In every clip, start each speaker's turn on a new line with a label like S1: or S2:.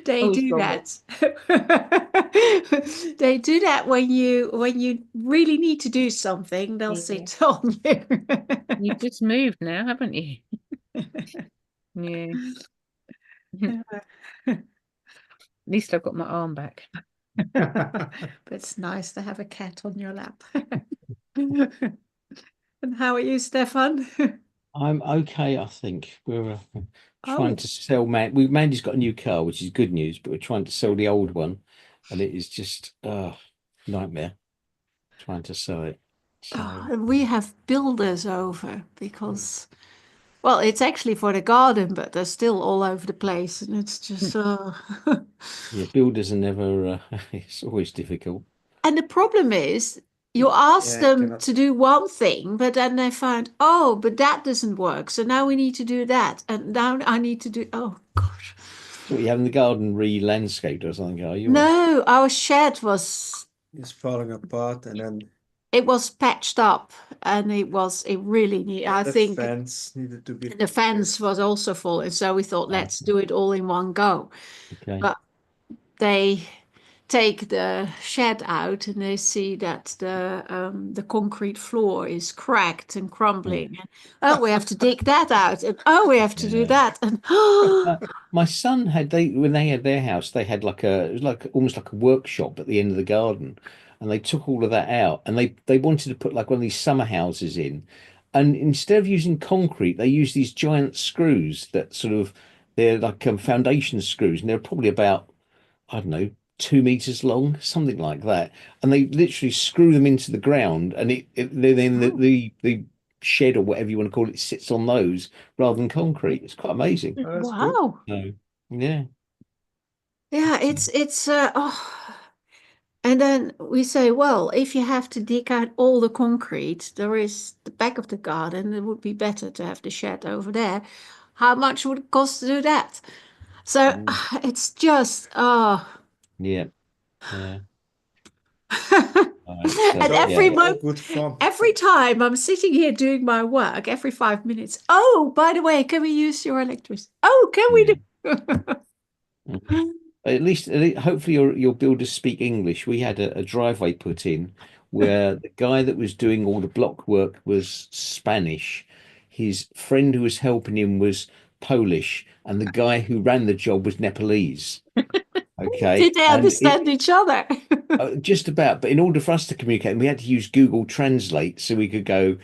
S1: They
S2: Oh,
S1: do
S2: stop it.
S1: that. They do that when you really need to do something, they'll
S2: Yeah.
S1: sit on you.
S2: You've just moved now, haven't you? Yeah. At least I've got my arm back.
S1: But it's nice to have a cat on your lap. And how are you, Stefan?
S3: I'm okay, I think. We're trying
S1: Oh,
S3: to sell Mandy's got a new car, which is good news, but we're trying to sell the old one, and it is just nightmare trying to sell it. So
S1: and we have builders over because, well, it's actually for the garden, but they're still all over the place, and it's just
S3: yeah, builders are never it's always difficult.
S1: And the problem is, you ask
S4: Yeah, I
S1: them
S4: cannot.
S1: to do one thing, but then they find, oh, but that doesn't work. So now we need to do that. And now I need to do, oh, gosh.
S3: So what, you having the garden re-landscaped or something, are you? Or?
S1: No, our shed was,
S4: It's falling apart, and then
S1: it was patched up and it really need, I
S4: the
S1: think
S4: fence needed to be
S1: the fence
S4: fixed.
S1: was also full. And so we thought, let's
S3: Okay.
S1: do it all in one go.
S3: Okay.
S1: But they take the shed out and they see that the concrete floor is cracked and
S3: Mm.
S1: crumbling. And, oh, we have to dig that out, and oh, we have to do
S3: Yeah.
S1: that, and
S3: My son had they when they had their house, they had like it was like almost like a workshop at the end of the garden, and they took all of that out, and they wanted to put like one of these summer houses in, and instead of using concrete, they used these giant screws that sort of they're like foundation screws, and they're probably about I don't know 2 meters long, something like that, and they literally screw them into the ground, and then
S1: oh,
S3: the shed or whatever you want to call it sits on those rather than concrete. It's quite amazing.
S4: Oh, that's good.
S1: wow,
S3: So yeah.
S1: yeah, it's oh. And then we say, well, if you have to dig out all the concrete, there is the back of the garden. It would be better to have the shed over there. How much would it cost to do that? So
S3: Mm.
S1: it's just, oh.
S3: Yeah, yeah. It's
S1: And
S4: It's
S1: every
S3: yeah.
S4: all
S1: month,
S4: good fun.
S1: every time I'm sitting here doing my work, every 5 minutes, oh, by the way, can we use your electricity? Oh, can we
S3: Yeah.
S1: do?
S3: Mm. At least, hopefully your builders speak English. We had a driveway put in where the guy that was doing all the block work was Spanish. His friend who was helping him was Polish, and the guy who ran the job was Nepalese. Okay,
S1: Did they
S3: and it
S1: understand each other?
S3: just about. But in order for us to communicate, we had to use Google Translate so we could go,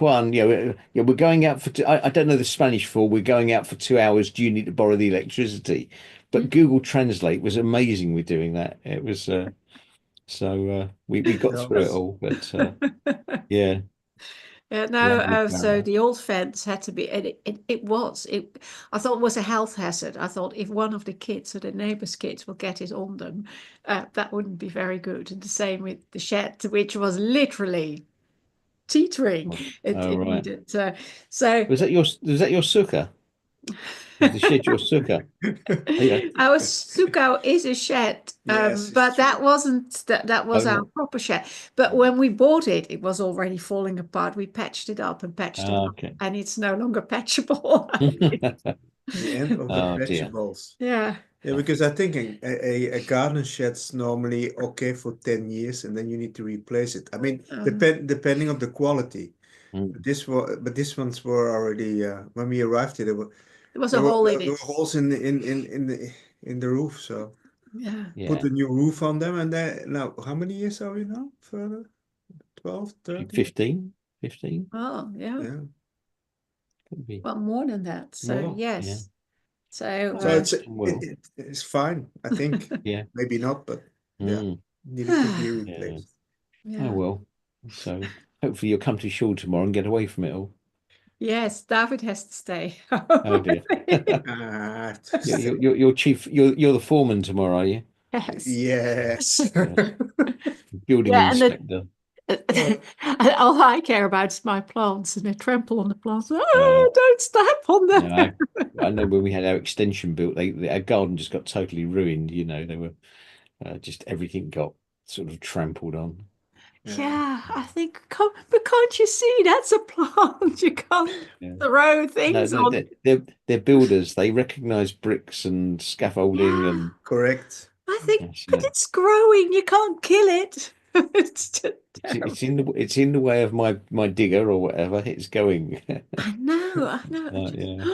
S3: Juan, yeah, we're going out for. I don't know the Spanish for. We're going out for 2 hours. Do you need to borrow the electricity? But Google Translate was amazing with doing that. It was we got
S4: Yeah.
S3: through it all. But yeah,
S1: Yeah, no,
S3: language
S1: so
S3: barrier.
S1: the old fence had to be, and I thought it was a health hazard. I thought if one of the kids or the neighbor's kids will get it on them, that wouldn't be very good. And the same with the shed, which was literally teetering.
S3: Oh
S1: It
S3: right.
S1: needed, so
S3: Was that your sukkah? Was the shed your sukkah? Yeah.
S1: our stucco is a shed,
S4: Yes, it's
S1: but that
S4: true.
S1: wasn't that
S3: Oh
S1: was our
S3: no.
S1: proper shed. But when we bought it, it was already falling apart. We patched it up and patched it
S3: Oh,
S1: up,
S3: okay.
S1: and it's no longer patchable.
S4: The end of the
S3: Oh dear.
S4: vegetables.
S1: Yeah.
S4: Yeah, because I'm thinking a garden shed's normally okay for 10 years and then you need to replace it. I mean,
S1: Um,
S4: depending on the quality.
S3: Mm.
S4: But this ones were already when we arrived here,
S1: there was a hole in
S4: there were
S1: it.
S4: holes in the roof, so
S1: Yeah.
S4: put
S3: Yeah.
S4: a new roof on them and then now how many years are we now? Further? 12, 13?
S3: 15, 15
S1: Oh, yeah.
S4: Yeah.
S3: could be
S1: Well, more than that. So
S4: More.
S3: yeah.
S1: yes. So
S4: So
S3: Oh well,
S4: it's fine, I think.
S3: yeah.
S4: Maybe not, but yeah,
S3: Mm,
S4: needed to be
S3: yeah.
S4: replaced.
S3: Oh
S1: yeah.
S3: well. So hopefully you'll come to shore tomorrow and get away from it all.
S1: Yes, David has to stay.
S3: Oh dear.
S4: Ah,
S3: You're chief. You're the foreman tomorrow, are you?
S1: Yes.
S4: yes.
S3: Yeah. Building
S1: Yeah, and
S3: inspector.
S4: Uh,
S1: all I care about is my plants, and they trample on the plants.
S3: Uh,
S1: Oh, don't step on them.
S3: no, I know when we had our extension built, our garden just got totally ruined. They were just everything got sort of trampled on.
S1: Yeah, I think, but can't you see that's a plant? You can't
S3: Yeah.
S1: throw
S3: No,
S1: things on.
S3: they're builders. They recognize bricks and scaffolding
S1: Yeah,
S3: and
S4: Correct.
S1: I think,
S3: yes,
S1: but it's growing. You can't kill it. It's just terrible.
S3: it's in the way of my digger or whatever. It's going.
S1: I know, I know.
S3: Yeah.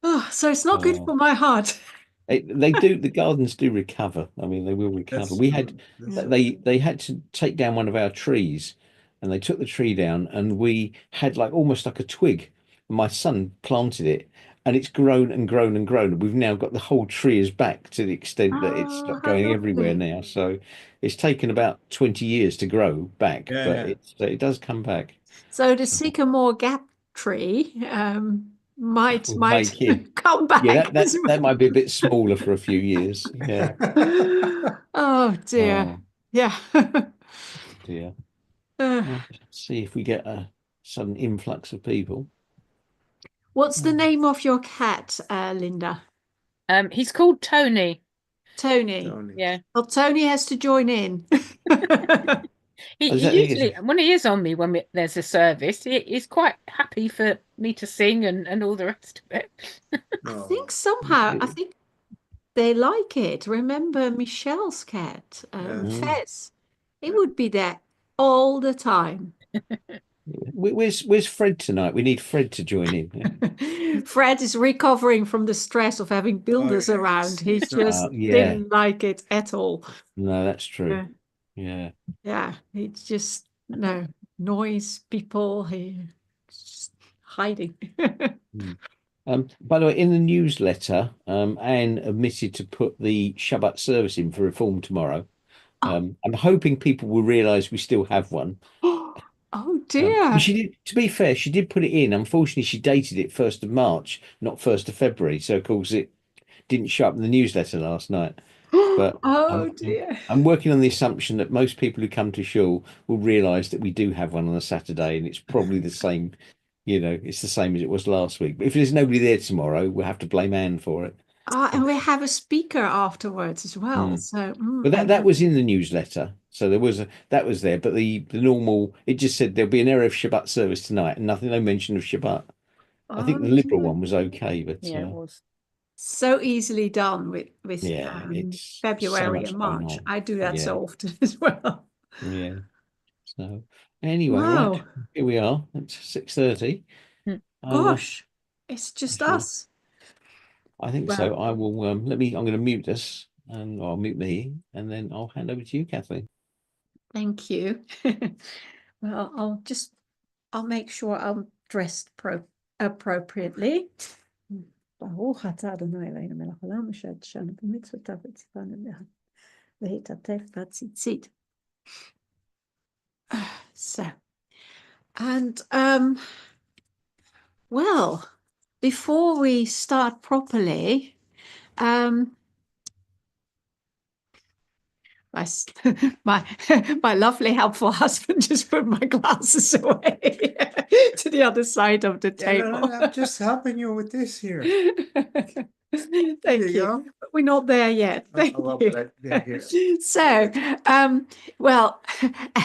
S1: Oh, so it's not good
S3: Uh,
S1: for my heart.
S3: they do. The gardens do recover. I mean, they will recover.
S4: That's
S3: We had
S4: true. That's
S1: Yeah.
S4: true.
S3: they had to take down one of our trees, and they took the tree down, and we had like almost like a twig. My son planted it, and it's grown and grown and grown. We've now got the whole tree is back to the extent that it's
S1: Oh, how
S3: going everywhere
S1: lovely.
S3: now. So it's taken about 20 years to grow back,
S4: Yeah,
S3: but
S4: yeah.
S3: it does come back.
S1: So the
S3: So
S1: sycamore gap tree
S3: that will
S1: might
S3: make it.
S1: come
S3: Yeah,
S1: back as
S3: that might be a bit smaller for a few years. Yeah.
S1: well. Oh dear.
S3: Oh
S1: Yeah.
S3: dear.
S1: Uh,
S3: Well, let's see if we get a sudden influx of people.
S1: what's the
S3: Oh.
S1: name of your cat, Linda?
S2: He's called Tony.
S1: Tony.
S4: Tony.
S2: Yeah.
S1: Well, Tony has to join in.
S2: He,
S3: Is
S2: he
S3: that
S2: usually, when he is on me, there's a service, he's quite happy for me to sing and all the rest of it.
S1: I
S4: Oh,
S1: think somehow, I think they like it. Remember Michelle's cat,
S4: yeah.
S1: Fez? He would be there all the time.
S3: where's Fred tonight? We need Fred to join in.
S1: Fred is recovering from the stress of having
S4: Oh,
S1: builders around. He
S4: it's not.
S1: just
S3: Yeah,
S1: didn't like it at all.
S3: no, that's true.
S1: Yeah,
S3: Yeah.
S1: yeah. It's just no noise, people. He's just hiding.
S3: Mm. By the way, in the newsletter, Anne admitted to put the Shabbat service in for Reform tomorrow.
S1: Oh,
S3: I'm hoping people will realise we still have one.
S1: oh
S3: But
S1: dear.
S3: she did, to be fair, she did put it in. Unfortunately, she dated it 1st of March, not 1st of February. So, of course, it didn't show up in the newsletter last night. But
S1: Oh dear.
S3: I'm working on the assumption that most people who come to shul will realise that we do have one on a Saturday, and it's probably the same. It's the same as it was last week. But if there's nobody there tomorrow, we'll have to blame Anne for it.
S1: And we have a speaker afterwards as well.
S3: Mm.
S1: So,
S3: But
S1: and
S3: that was in the newsletter, so that was there. But the normal, it just said there'll be an Erev Shabbat service tonight, and nothing, no mention of Shabbat. I think
S1: oh
S3: the liberal
S1: dear.
S3: one was okay, but
S2: Yeah, it was.
S1: So easily done with
S3: yeah, it's so
S1: February
S3: much
S1: and
S3: going
S1: March.
S3: on.
S1: I do that
S3: Yeah,
S1: so often as well.
S3: yeah. So anyway, right,
S1: Wow.
S3: here we are. It's 6:30.
S2: Mm.
S1: Gosh, it's
S3: I
S1: just
S3: shall-
S1: us.
S3: I think
S1: Well,
S3: so. I will I'm going to mute us, and I'll mute me, and then I'll hand over to you, Kathleen.
S1: thank you. Well, I'll make sure I'm dressed appropriately. ברוך אתה אדוני אלוהינו מלך העולם אשר תשנו במצוותיו וציוונו להתעטף בציצית. So, and well, before we start properly, my my lovely helpful husband just put my glasses away to the other side of the
S4: Yeah, no,
S1: table.
S4: I'm just helping you with this here.
S1: Thank
S4: you
S1: you.
S4: go.
S1: But we're not there yet. Thank
S4: well,
S1: you.
S4: yeah, here.
S1: So, well,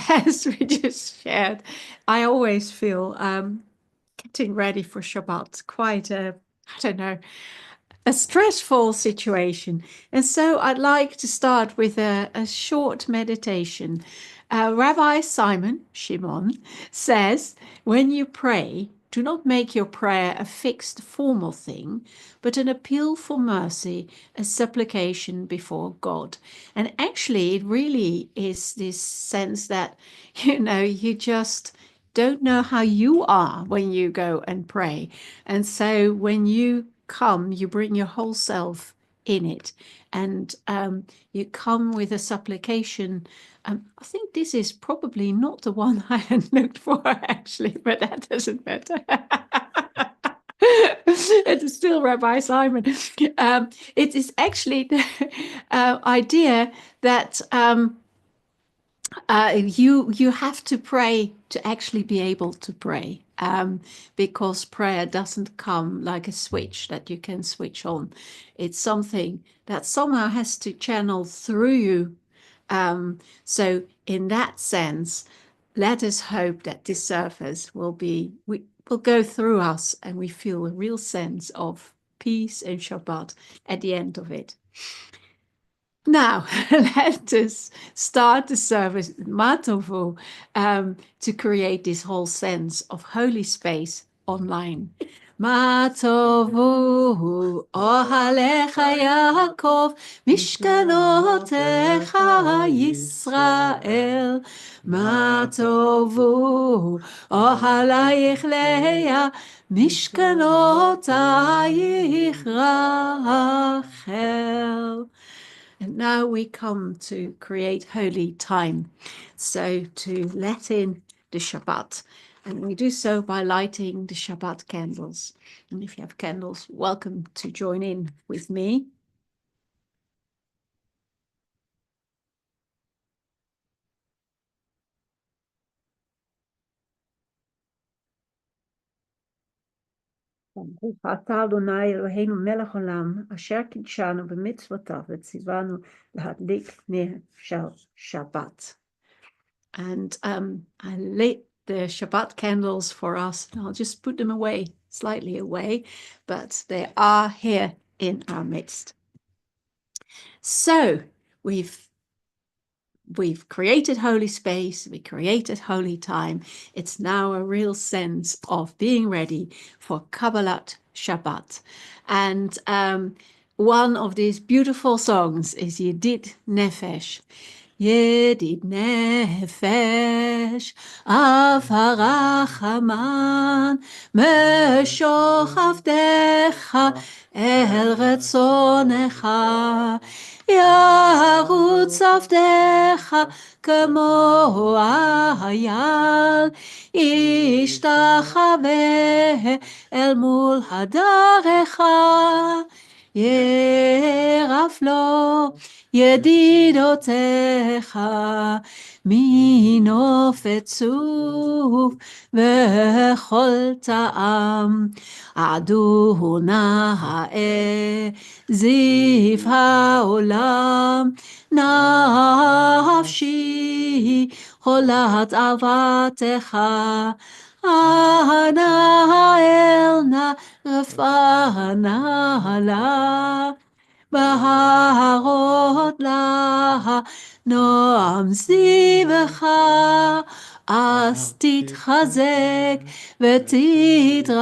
S1: as we just shared, I always feel getting ready for Shabbat quite a, I don't know, a stressful situation. And so I'd like to start with a short meditation. Rabbi Shimon, says, when you pray, do not make your prayer a fixed formal thing, but an appeal for mercy, a supplication before God. And actually, it really is this sense that, you just don't know how you are when you go and pray. And so when you come, you bring your whole self in it, and you come with a supplication. I think this is probably not the one I had looked for, actually, but that doesn't matter. It is still Rabbi Simon. It is actually the idea that you have to pray to actually be able to pray, because prayer doesn't come like a switch that you can switch on. It's something that somehow has to channel through you, So in that sense, let us hope that this service will go through us and we feel a real sense of peace and Shabbat at the end of it. Now, let us start the service, Matovu, to create this whole sense of holy space online. Matovu, ohalecha Yaakov, mishkanotecha Yisrael. Matovu, ohalayich Leah, mishkanotayich Rachel. And now we come to create holy time. So to let in the Shabbat. And we do so by lighting the Shabbat candles. And if you have candles, welcome to join in with me. ברוך אתה אדוני אלוהינו מלך עולם, אשר קידשנו במצוותיו וציוונו להדליק נר של שבת. And I lit the Shabbat candles for us. I'll just put them away, slightly away, but they are here in our midst. So we've created holy space, we created holy time. It's now a real sense of being ready for Kabbalat Shabbat. And one of these beautiful songs is Yedid Nefesh. Yedid Nefesh, Av HaRachaman, Meshoch Avdecha, El Retzonecha. ירוץ עבדך כמו האייל, ישתחווה אל מול הדרך, ירף לו ידידותיך, מנוף צוף וכל טעם, אדוני זיו העולם, נפשי חולת אהבתך, אנא אל נא רפאה לה, בהרות לה נועם זיווך, אז תתחזק ותתרפא,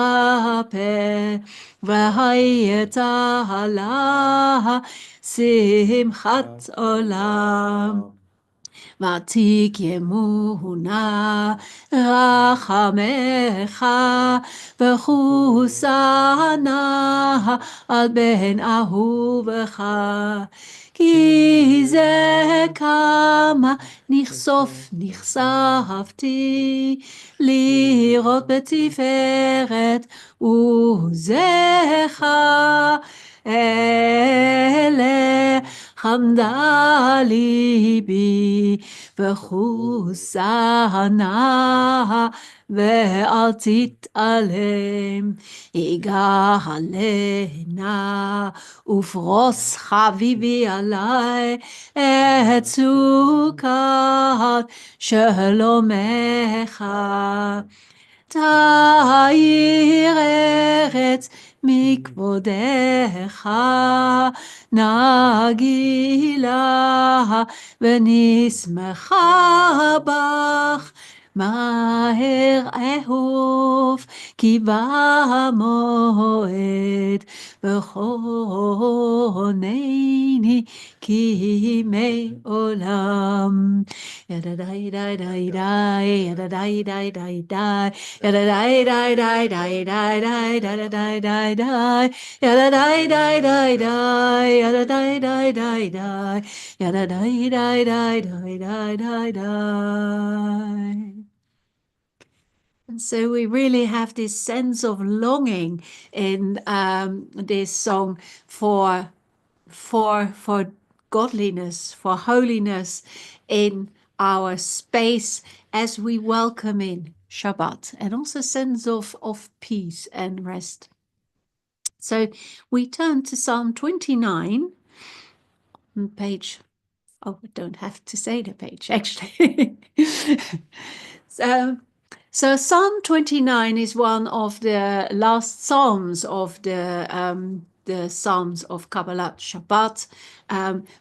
S1: והייתה לה שמחת עולם. ותיק ימונה רחמך, וחוסנה על בן אהובך, כי זה כמה נחשפתי, לראות בתפארת עוזך, אלה חמדה ליבי, וחוסנה ואל תתעלם, יגאלנה ופרוס חביבי עלי את סוכת שלומך. תאיר ארץ מכבודך, נגילה ונשמחה בך, מהר אהוב כי בא המועד, וכונני כי מעולם. ידדי די די די, ידדי די די די, ידדי די די די די די, ידדי די די, ידדי די די די, ידדי די די די, ידדי די די די די די די. And so we really have this sense of longing in this song for godliness, for holiness in our space as we welcome in Shabbat, and also a sense of peace and rest. So we turn to Psalm 29 on page Oh, I don't have to say the page, actually. So Psalm 29 is one of the last Psalms of the Psalms of Kabbalat Shabbat,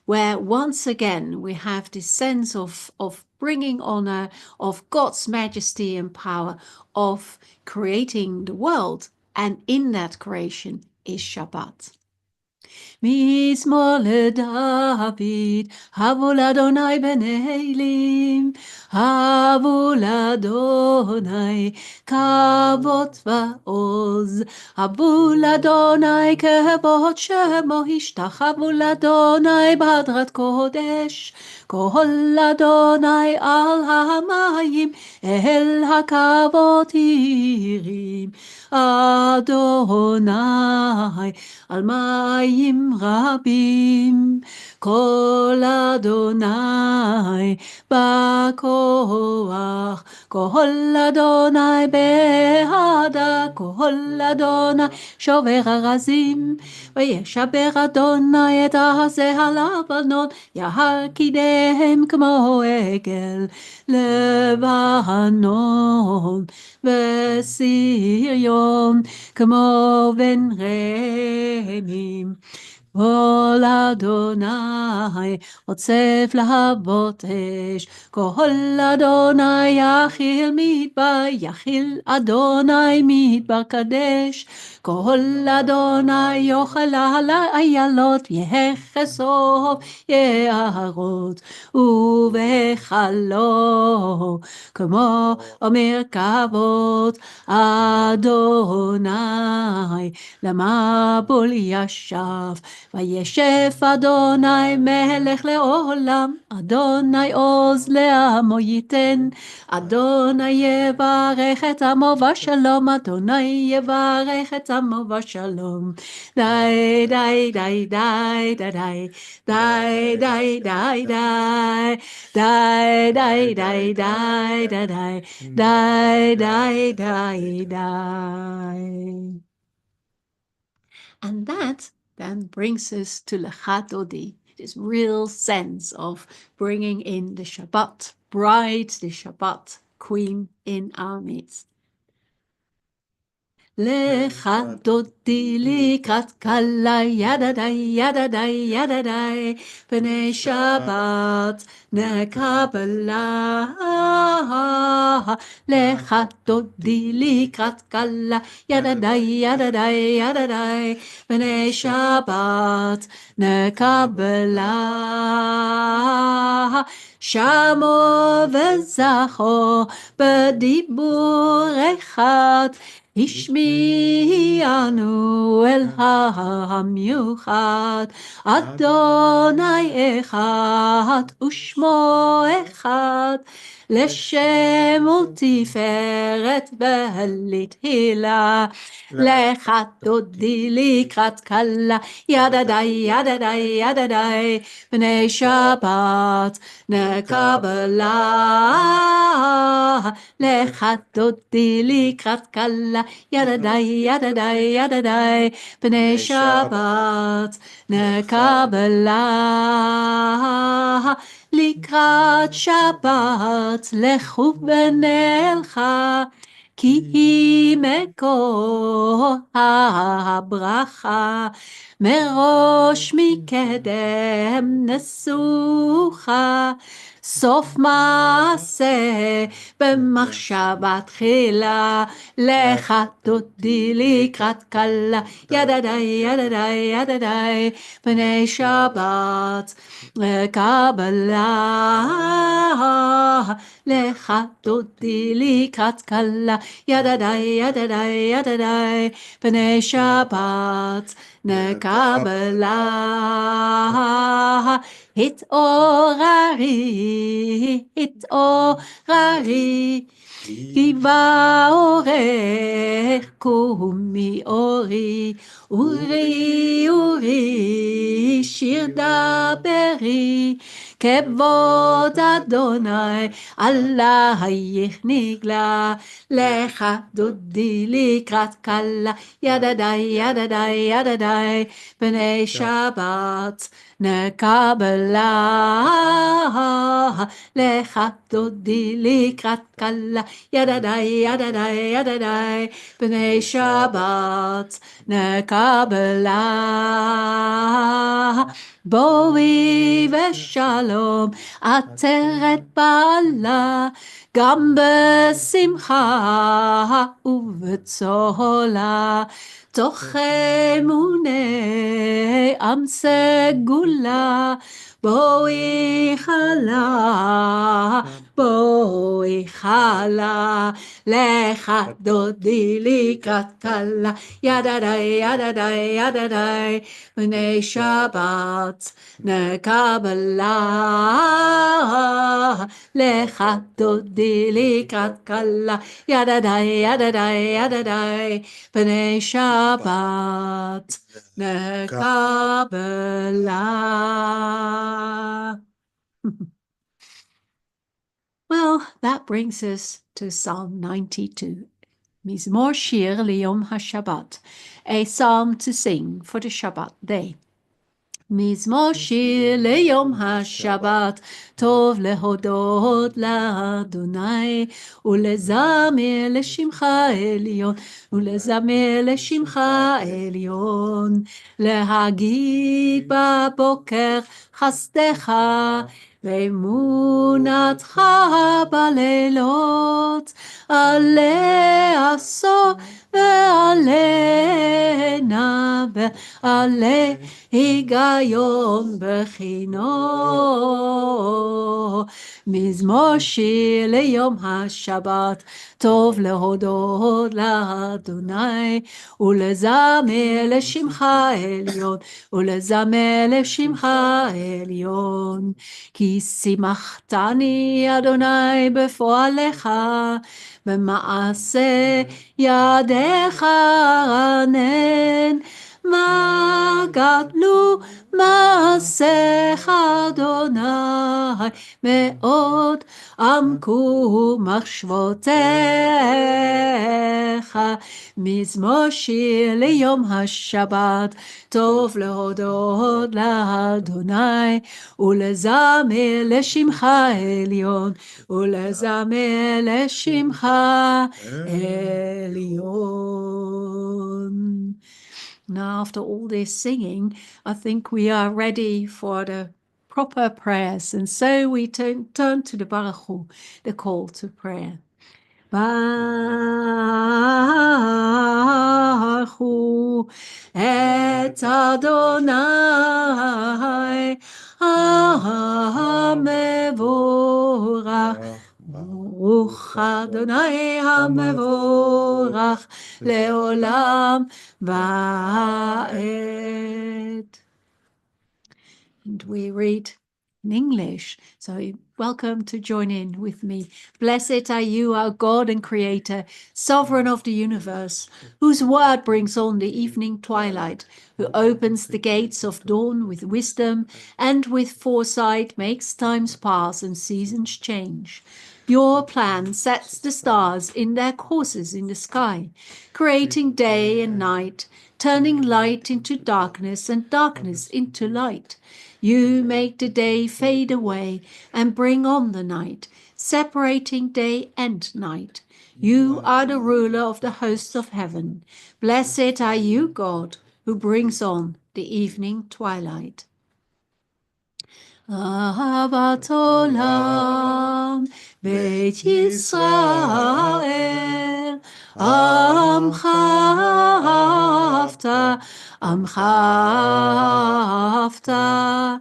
S1: where once again we have this sense of bringing honor, of God's majesty and power, of creating the world, and in that creation is Shabbat. משמאל לדוד, הבו לאדוני בני אלים, הבו לאדוני כבוד ועוז, הבו לאדוני כבוד שמו, השתחוו לאדוני בהדרת קודש, כל אדוני על המים, אל הכבוד ירים, אדוני על מים רבים, כל אדוני בכוח, כל אדוני בהדה, כל אדוני שובר ארזים, וישבר אדוני את הזה הלבנון, יהר קידם כמו עגל לבנון, וסיריון כמו בן רמים. כל אדוני עוצב להבות אש, כל אדוני יכיל מדבר, יכיל אדוני מדבר קדש, כל אדוני יאכל על איילות, יחשוף יערות, ובחלו כמו מרכבות, אדוני למבול ישב, וישב אדוני מלך לעולם, אדוני עוז לעמו ייתן, אדוני יברך את עמו בשלום, אדוני יברך את עמו בשלום. די די די די די די די די די די די די די די די די די די. And that then brings us to Lecha Dodi, this real sense of bringing in the Shabbat bride, the Shabbat queen in our midst. Lecha Dodi likrat kala yadadai yadadai yadadai b'nei Shabbat nekabela. Lecha Dodi likrat kala yadadai yadadai yadadai b'nei Shabbat nekabela. Shamo v'zacho b'dibur echad, השמיענו אל המיוחד, אדוני אחד ושמו אחד, לשם ולתפארת ולתהילה. לך דודי לקראת כלה, ידדי ידדי ידדי, בני שבת נקבלה. לך דודי לקראת כלה, ידדי ידדי ידדי, בני שבת נקבלה. לקראת שבת לכו ונלכה, כי היא מקור הברכה, מראש מקדם נסוכה, סוף מעשה במחשבה תחילה. לך דודי לקראת כלה, ידדי ידדי ידדי, בני שבת קבלה. לך דודי לקראת כלה, ידדי ידדי ידדי, בני שבת נקבלה. התעוררי, התעוררי, כי באורך קומי אורי, אורי אורי שיר דברי, כבוד אדוני עלייך נגלה, לך דודי לקראת כלה, ידדי ידדי ידדי, בני שבת נקבלה, לך דודי לקראת כלה, ידדי ידדי ידדי, בני שבת נקבלה. בואי ושלום עטרת בעלה, גם בשמחה ובצהלה, תוך אמוני עם סגולה. בואי חלה, בואי חלה, לך דודי לקראת כלה, ידדי ידדי ידדי, בני שבת נקבלה, לך דודי לקראת כלה, ידדי ידדי ידדי, בני שבת נקבלה. Well, that brings us to Psalm 92. Mizmor Shir Liyom HaShabbat, a psalm to sing for the Shabbat day. מזמור שיר ליום השבת, טוב להודות לאדוני, ולזמר לשמך עליון, ולזמר לשמך עליון, להגיד בבוקר חסדך, ואמונתך בלילות, עלה עשור ועלה נא ועלה היגיון בחינו. מזמור שיר ליום השבת, טוב להודות לאדוני, ולזמר לשמך עליון, ולזמר לשמך עליון. כי שימחתני אדוני בפועלך, במעשה ידיך רנן. מה גדלו מעשיך אדוני, מאוד עמקו מחשבותיך. מזמור שיר ליום השבת, טוב להודות לאדוני, ולזמר לשמך עליון, ולזמר לשמך עליון. Now, after all this singing, I think we are ready for the proper prayers. And so we turn to the Baruch Hu, the call to prayer. Baruch Hu et Adonai המבורך, ברוך אדוני המבורך לעולם ועד. And we read in English, so welcome to join in with me. Blessed are you, our God and Creator, sovereign of the universe, whose word brings on the evening twilight, who opens the gates of dawn with wisdom and with foresight makes times pass and seasons change. Your plan sets the stars in their courses in the sky, creating day and night, turning light into darkness and darkness into light. You make the day fade away and bring on the night, separating day and night. You are the ruler of the hosts of heaven. Blessed are you, God, who brings on the evening twilight. Ahavat olam beit Yisrael, Amcha ahavta,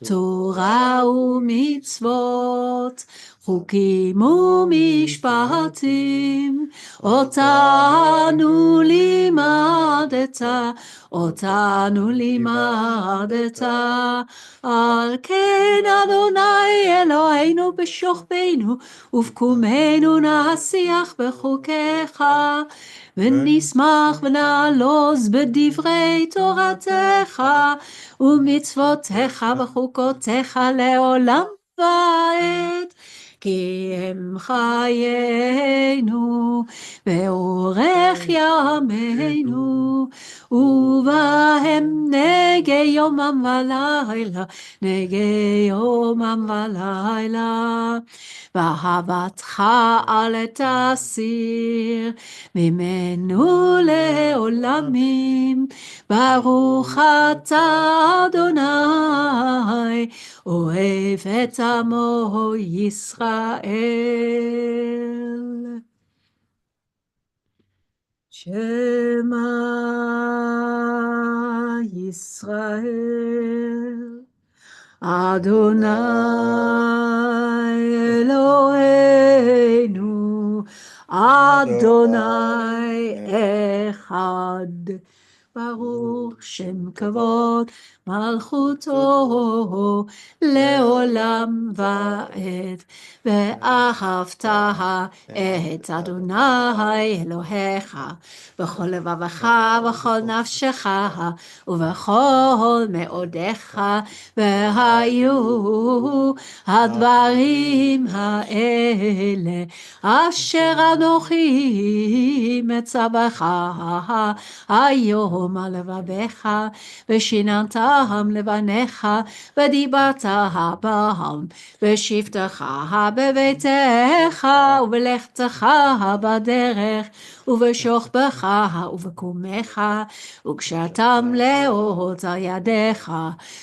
S1: Torah u'mitzvot, חוקים ומשפטים, אותנו לימדת, אותנו לימדת. על כן אדוני אלוהינו בשוכבנו ובקומנו נשיח בחוקיך, ונשמח ונעלוז בדברי תורתך ומצוותיך וחוקותיך לעולם ועד. כי הם חיינו ואורך ימינו, ובהם נגי יומם ולילה, נגי יומם ולילה. ואהבתך אל תסיר ממנו לעולמים. ברוך אתה אדוני אוהב את עמו ישראל. שמע ישראל, אדוני אלוהינו, אדוני אחד. ברוך שם כבוד מלכותו לעולם ועד. ואהבת את אדוני אלוהיך בכל לבבך ובכל נפשך ובכל מאודיך. והיו הדברים האלה אשר אנוכי מצווך היום על לבביך, ושיננתם לבניך, ודיברת בם בשבתך בביתך ובלכתך בדרך ובשוכבך ובקומך, וקשרתם לאות על ידיך,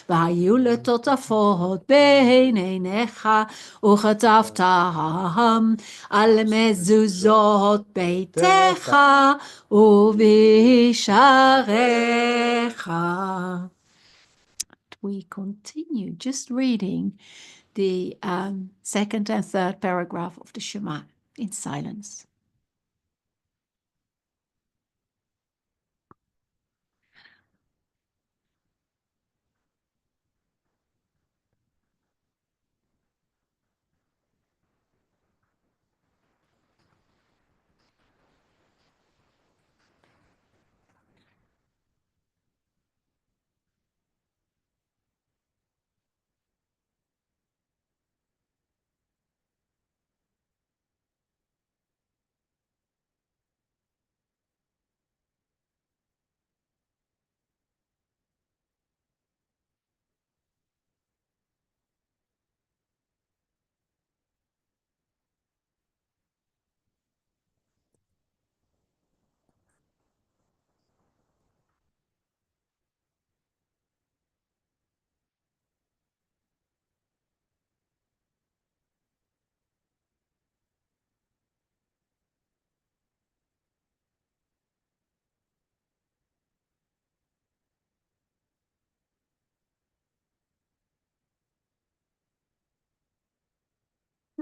S1: והיו לטוטפות בין עיניך, וכתבתם על מזוזות ביתך ובשעריך. We continue just reading the second and third paragraph of the Shema in silence.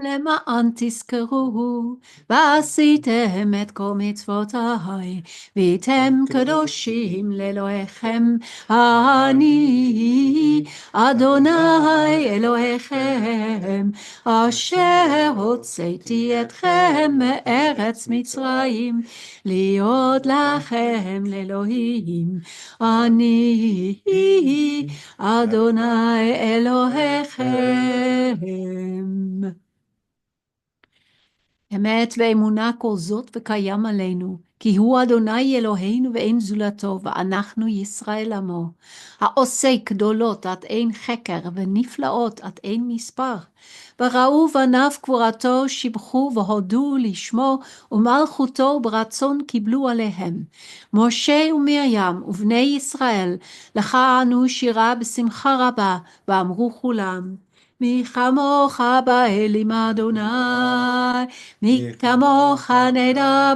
S1: למען תזכרו ועשיתם את כל מצוותיי, והייתם קדושים לאלוהיכם. אני אדוני אלוהיכם אשר הוצאתי אתכם מארץ מצרים להיות לכם לאלוהים. אני אדוני אלוהיכם. אמת ואמונה כל זאת וקיים עלינו, כי הוא אדוני אלוהינו ואין זולתו, ואנחנו ישראל עמו, העושה גדולות עד אין חקר ונפלאות עד אין מספר. וראו בניו קבורתו, שבחו והודו לשמו, ומלכותו ברצון קיבלו עליהם. משה ומרים ובני ישראל לחנו שירה בשמחה רבה, ואמרו כולם, מי כמוך באלים אדוני, מי כמוך נדע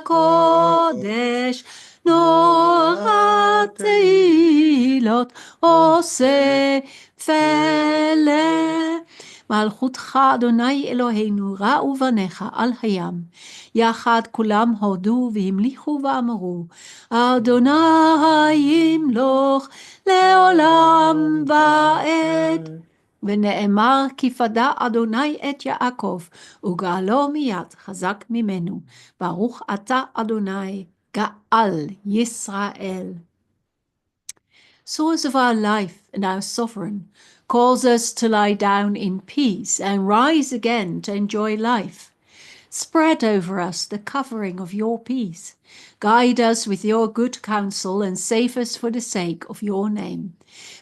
S1: בקודש, נורא תהילות עושה פלא. מלכותך אדוני אלוהינו ראו בניך על הים, יחד כולם הודו והמליכו ואמרו, אדוני ימלוך לעולם ועד. ונאמר כי פדה אדוני את יעקב, וגאלו מיד חזק ממנו. ברוך אתה אדוני, גאל ישראל. Source of our life and our sovereign, calls us to lie down in peace and rise again to enjoy life. Spread over us the covering of your peace. Guide us with your good counsel and save us for the sake of your name.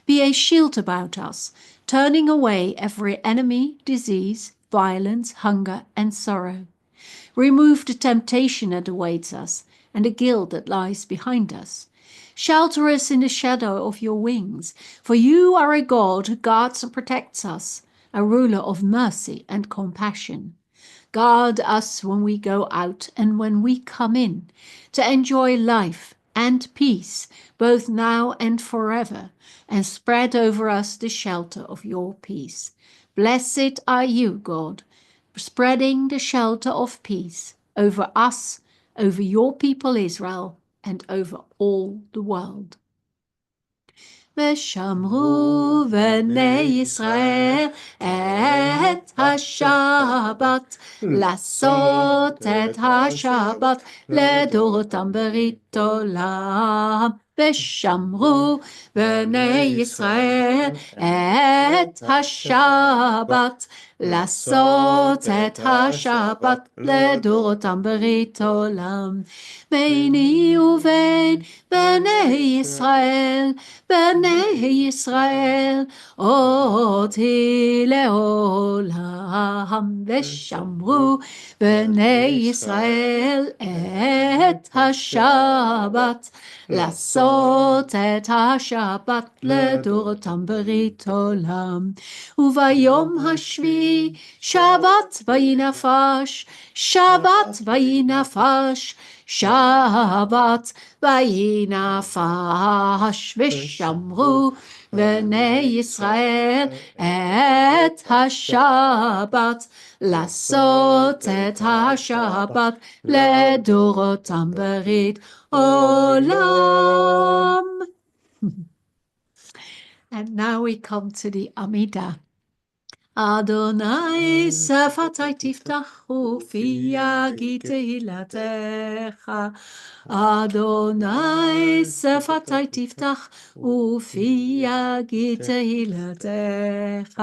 S1: Be a shield about us, turning away every enemy, disease, violence, hunger, and sorrow. Remove the temptation that awaits us and the guilt that lies behind us. Shelter us in the shadow of your wings, for you are a God who guards and protects us, a ruler of mercy and compassion. Guard us when we go out and when we come in, to enjoy life and peace, both now and forever, and spread over us the shelter of your peace. Blessed are you, God, spreading the shelter of peace over us, over your people Israel, and over all the world. ושמרו בני ישראל את השבת, לעשות את השבת לדורותם ברית עולם. ושמרו בני ישראל את השבת, לעשות את השבת לדורותם ברית עולם. ביני ובין בני ישראל, בני ישראל, אותי לעולם. ושמרו בני ישראל את השבת, לעשות את השבת לדורותם ברית עולם. וביום השביעי שבת ויהי נפש, שבת ויהי נפש, שבת ויהי נפש. ושמרו בני ישראל את השבת, לעשות את השבת לדורותם ברית עולם. And now we come to the Amidah. אדוני שפתי תפתח ופי יגיד תהילתך. אדוני שפתי תפתח ופי יגיד תהילתך.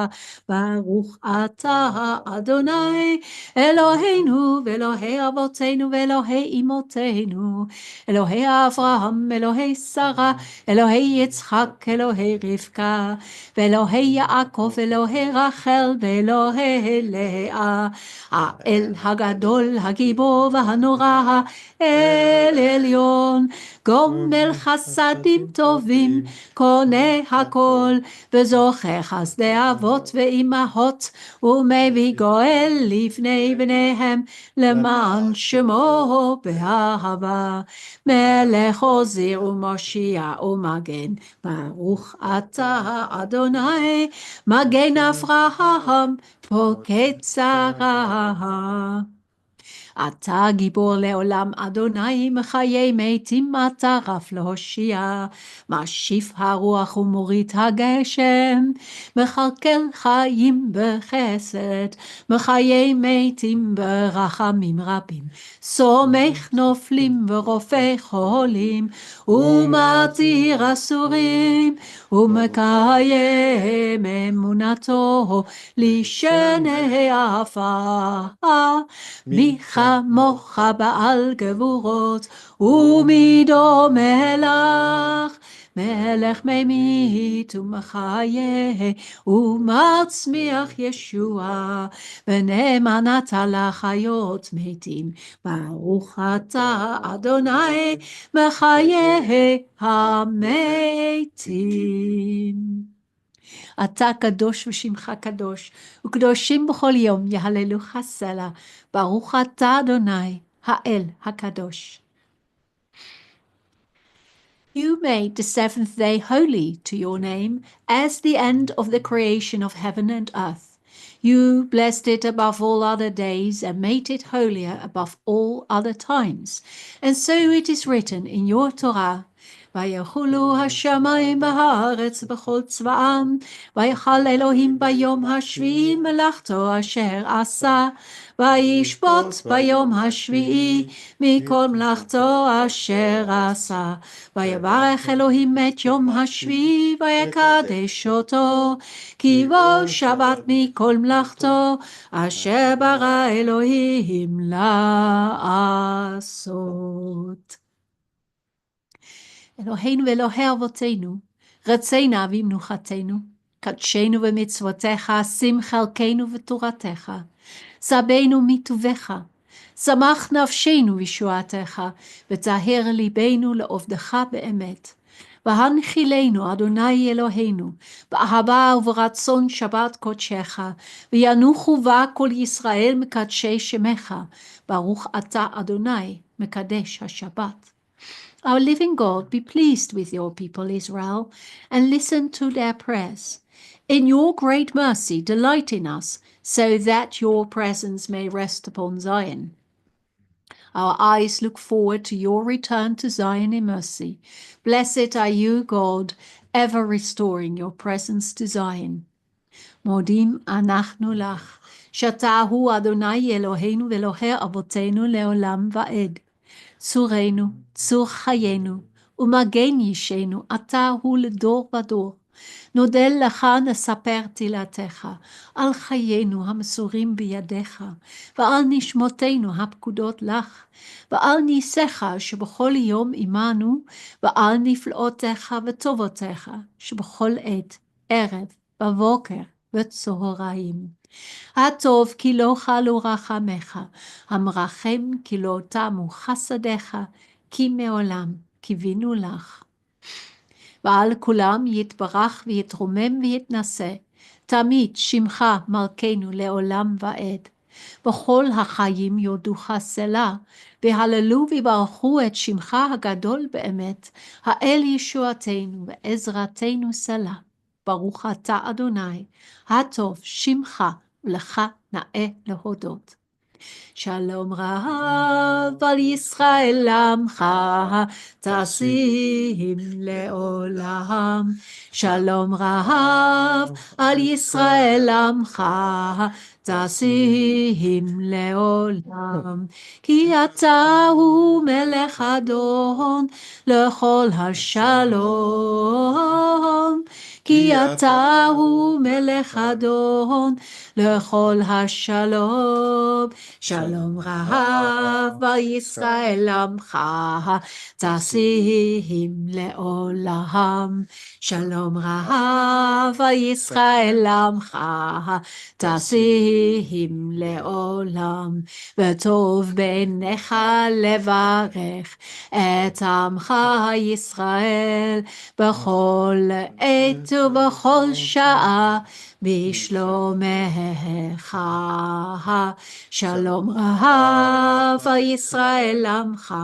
S1: ברוך אתה אדוני אלוהינו ואלוהי אבותינו ואלוהי אמותינו, אלוהי אברהם, אלוהי שרה, אלוהי יצחק, אלוהי רבקה, ואלוהי יעקב, אלוהי רחל ואלוהי לאה. האל הגדול, הגיבור והנורא, האל עליון, גומל חסדים טובים, קונה הכל, וזוכר חסדי אבות ואימהות, ומביא גואל לפני בניהם, למען שמו באהבה. מלך עוזר ומושיע ומגן, ברוך אתה אדוני, מגן אברהם, פוקד שרה. אתה גיבור לעולם אדוני, מחיי מתים אתה רב להושיע. משיב הרוח ומוריד הגשם, מכלכל חיים בחסד, מחיי מתים ברחמים רבים. סומך נופלים ורופא חולים, ומתיר אסורים, ומקיים אמונתו לשני עפר. מי כמוך בעל גבורות, ומידו מלך, מלך ממית ומחיה, ומצמיח ישוע, ונאמנת לחיות מתים. ברוך אתה אדוני, מחיה המתים. אתה קדוש ושמך קדוש, וקדושים בכל יום יהללוך סלה. ברוך אתה אדוני, האל הקדוש. You made the seventh day holy to your name, as the end of the creation of heaven and earth. You blessed it above all other days and made it holier above all other times. And so it is written in your Torah, ויחולו השמיים בארץ בכל צבאם, ויחל אלוהים ביום השביעי מלאכתו אשר עשה, וישפוט ביום השביעי מכל מלאכתו אשר עשה. ויברך אלוהים את יום השביעי ויקדש אותו, כי בו שבת מכל מלאכתו אשר ברא אלוהים לעשות. אלוהינו ואלוהי אבותינו, רצנה במנוחתנו, קדשנו במצוותיך, שים חלקנו בתורתך, סבנו מטובך, שמח נפשנו בישועתך, ותהר ליבנו לעובדך באמת. והנחילנו, אדוני אלוהינו, באהבה וברצון שבת קודשך, וינוחו בה כל ישראל מקדשי שמך, ברוך אתה אדוני, מקדש השבת. Our living God, be pleased with your people Israel, and listen to their prayers. In your great mercy, delight in us, so that your presence may rest upon Zion. Our eyes look forward to your return to Zion in mercy. Blessed are you, God, ever restoring your presence to Zion. מודים אנחנו לך, שאתה הוא אדוני אלוהינו ואלוהי אבותינו לעולם ועד. צורנו, צור חיינו, ומגן ישנו, אתה הוא לדור ודור. נודה לך נספר תהילתך, על חיינו המסורים בידיך, ועל נשמותינו הפקודות לך, ועל ניסיך שבכל יום עמנו, ועל נפלאותיך וטובותיך, שבכל עת, ערב, בבוקר וצהריים. הטוב כי לא חלו רחמך, המרחם כי לא תמו חסדיך, כי מעולם קיווינו לך. ועל כולם יתברך ויתרומם ויתנשא, תמיד שמך מלכנו לעולם ועד. בכל החיים יודוך סלה, והללו וברכו את שמך הגדול באמת, האל ישועתנו ועזרתנו סלה. ברוך אתה אדוני, הטוב שמך ולך נאה להודות. שלום רב על ישראל עמך, תשים לעולם. שלום רב על ישראל עמך, תשים לעולם. כי אתה הוא מלך אדון לכל השלום. כי אתה הוא מלך אדון לכל השלום. שלום רב על ישראל עמך, תשים לעולם. שלום רב על ישראל עמך, תשים לעולם. וטוב בעיניך לברך את עמך ישראל בכל עת ובכל שעה בשלומך. שלום רב על ישראל עמך,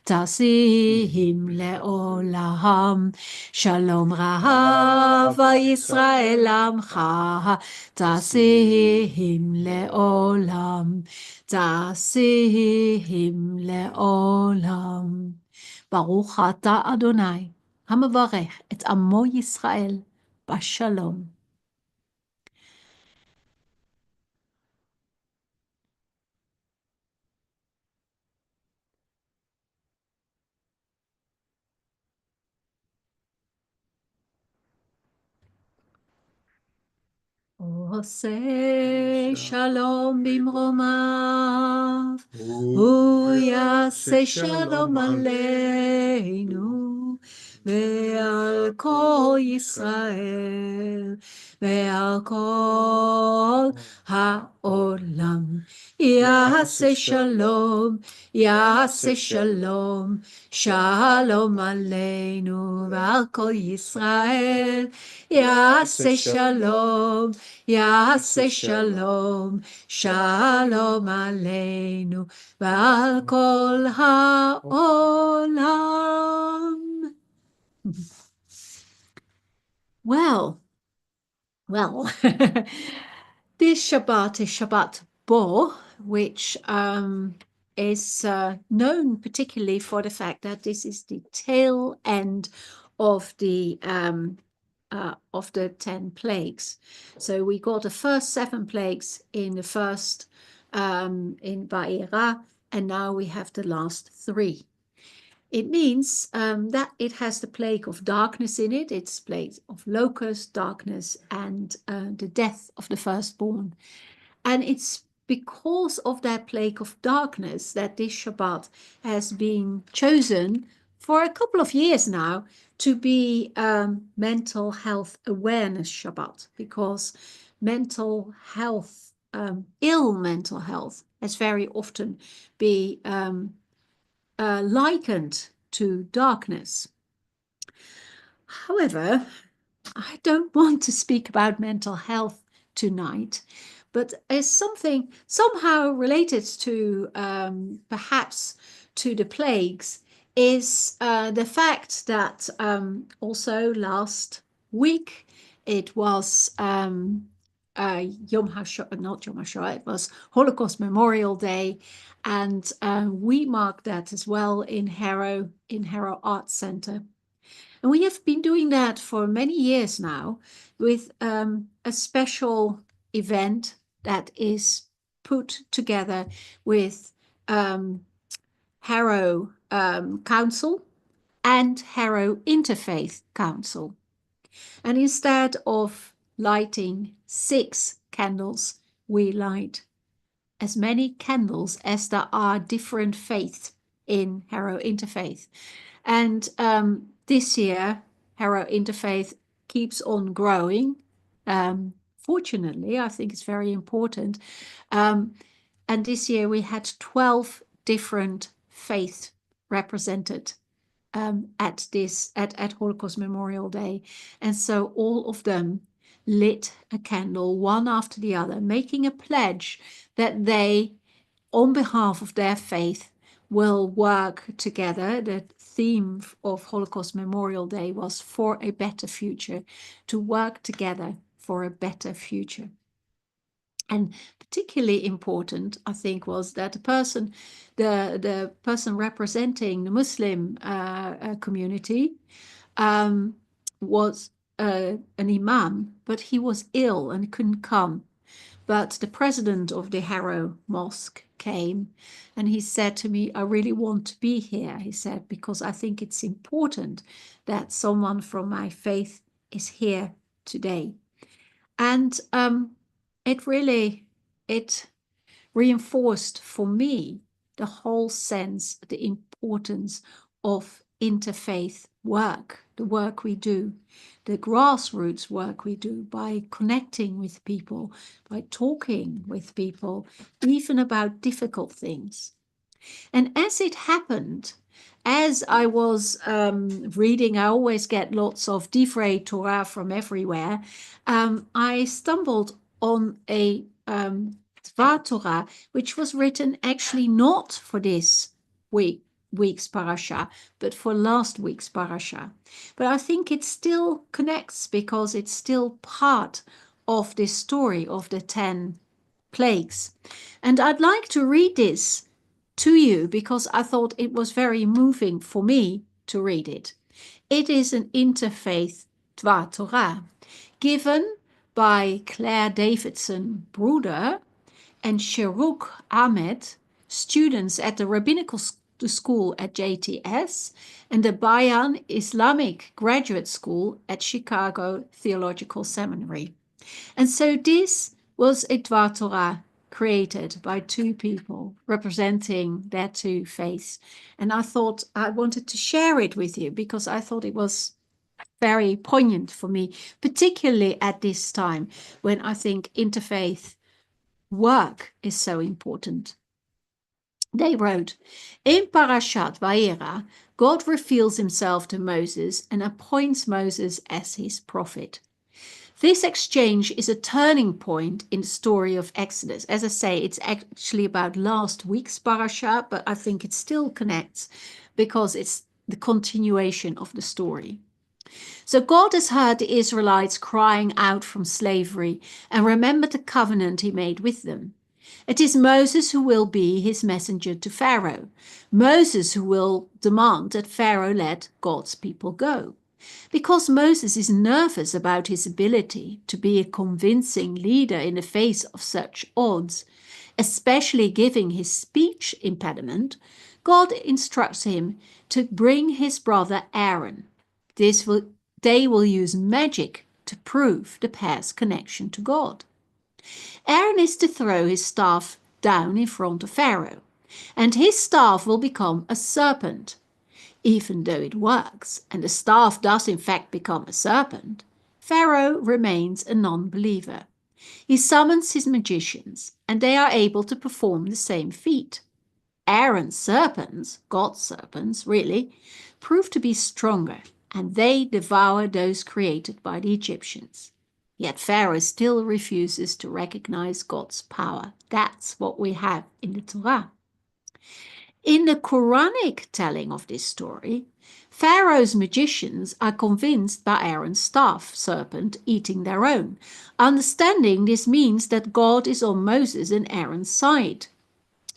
S1: תשים לעולם. שלום רב על ישראל עמך, תשים לעולם. תשים לעולם. ברוך אתה אדוני, המברך את עמו ישראל בשלום. עושה שלום במרומיו, הוא יעשה שלום עלינו ועל כל ישראל ועל כל העולם. יעשה שלום, יעשה שלום, שלום עלינו ועל כל ישראל. יעשה שלום, יעשה שלום, שלום עלינו ועל כל העולם. Well, This Shabbat is Shabbat Bo, which is known particularly for the fact that this is the tail end of the 10 plagues. So we got the first 7 plagues in the first in Ba'era, and now we have the last 3. It means that it has the plague of darkness in it. It's plague of locust, darkness, and the death of the firstborn. And it's because of that plague of darkness that this Shabbat has been chosen for a couple of years now to be mental health awareness Shabbat, because mental health, ill mental health, has very often been likened to darkness. However, I don't want to speak about mental health tonight, but as something somehow related to perhaps to the plagues is the fact that also last week it was Yom HaShoah, not Yom HaShoah, it was Holocaust Memorial Day, and we marked that as well in Harrow Arts Centre. And we have been doing that for many years now with a special event that is put together with Harrow Council and Harrow Interfaith Council. And instead of lighting 6 candles, we light as many candles as there are different faiths in Harrow Interfaith. And this year, Harrow Interfaith keeps on growing. Fortunately, I think it's very important. And this year we had 12 different faiths represented at Holocaust Memorial Day. And so all of them lit a candle one after the other, making a pledge that they, on behalf of their faith, will work together. The theme of Holocaust Memorial Day was for a better future, to work together for a better future. And particularly important, I think, was that the person representing the Muslim community was an imam, but he was ill and couldn't come. But the president of the Harrow Mosque came, and he said to me, I really want to be here, he said, because I think it's important that someone from my faith is here today. And it reinforced for me the whole sense, the importance of interfaith work, the work we do, the grassroots work we do by connecting with people, by talking with people, even about difficult things. And as it happened, as I was reading, I always get lots of Divrei Torah from everywhere. I stumbled on a Dvar Torah, which was written actually not for this week's parasha, but for last week's parasha. But I think it still connects because it's still part of this story of the 10 plagues. And I'd like to read this to you because I thought it was very moving for me to read it. It is an interfaith Dvar Torah given by Claire Davidson Bruder and Sheruk Ahmed, students at the Rabbinical School at JTS and the Bayan Islamic Graduate School at Chicago Theological Seminary. And so this was a Dvar Torah created by 2 people representing their 2 faiths. And I thought I wanted to share it with you because I thought it was very poignant for me, particularly at this time when I think interfaith work is so important. They wrote, in Parashat Vayera, God reveals himself to Moses and appoints Moses as his prophet. This exchange is a turning point in the story of Exodus. As I say, it's actually about last week's parasha, but I think it still connects because it's the continuation of the story. So God has heard the Israelites crying out from slavery and remembered the covenant he made with them. It is Moses who will be his messenger to Pharaoh, Moses who will demand that Pharaoh let God's people go. Because Moses is nervous about his ability to be a convincing leader in the face of such odds, especially given his speech impediment, God instructs him to bring his brother Aaron. They will use magic to prove the pair's connection to God. Aaron is to throw his staff down in front of Pharaoh, and his staff will become a serpent. Even though it works, and the staff does in fact become a serpent, Pharaoh remains a non-believer. He summons his magicians, and they are able to perform the same feat. Aaron's serpents, God's serpents really, prove to be stronger, and they devour those created by the Egyptians. Yet Pharaoh still refuses to recognize God's power. That's what we have in the Torah. In the Quranic telling of this story, Pharaoh's magicians are convinced by Aaron's staff serpent eating their own, understanding this means that God is on Moses and Aaron's side.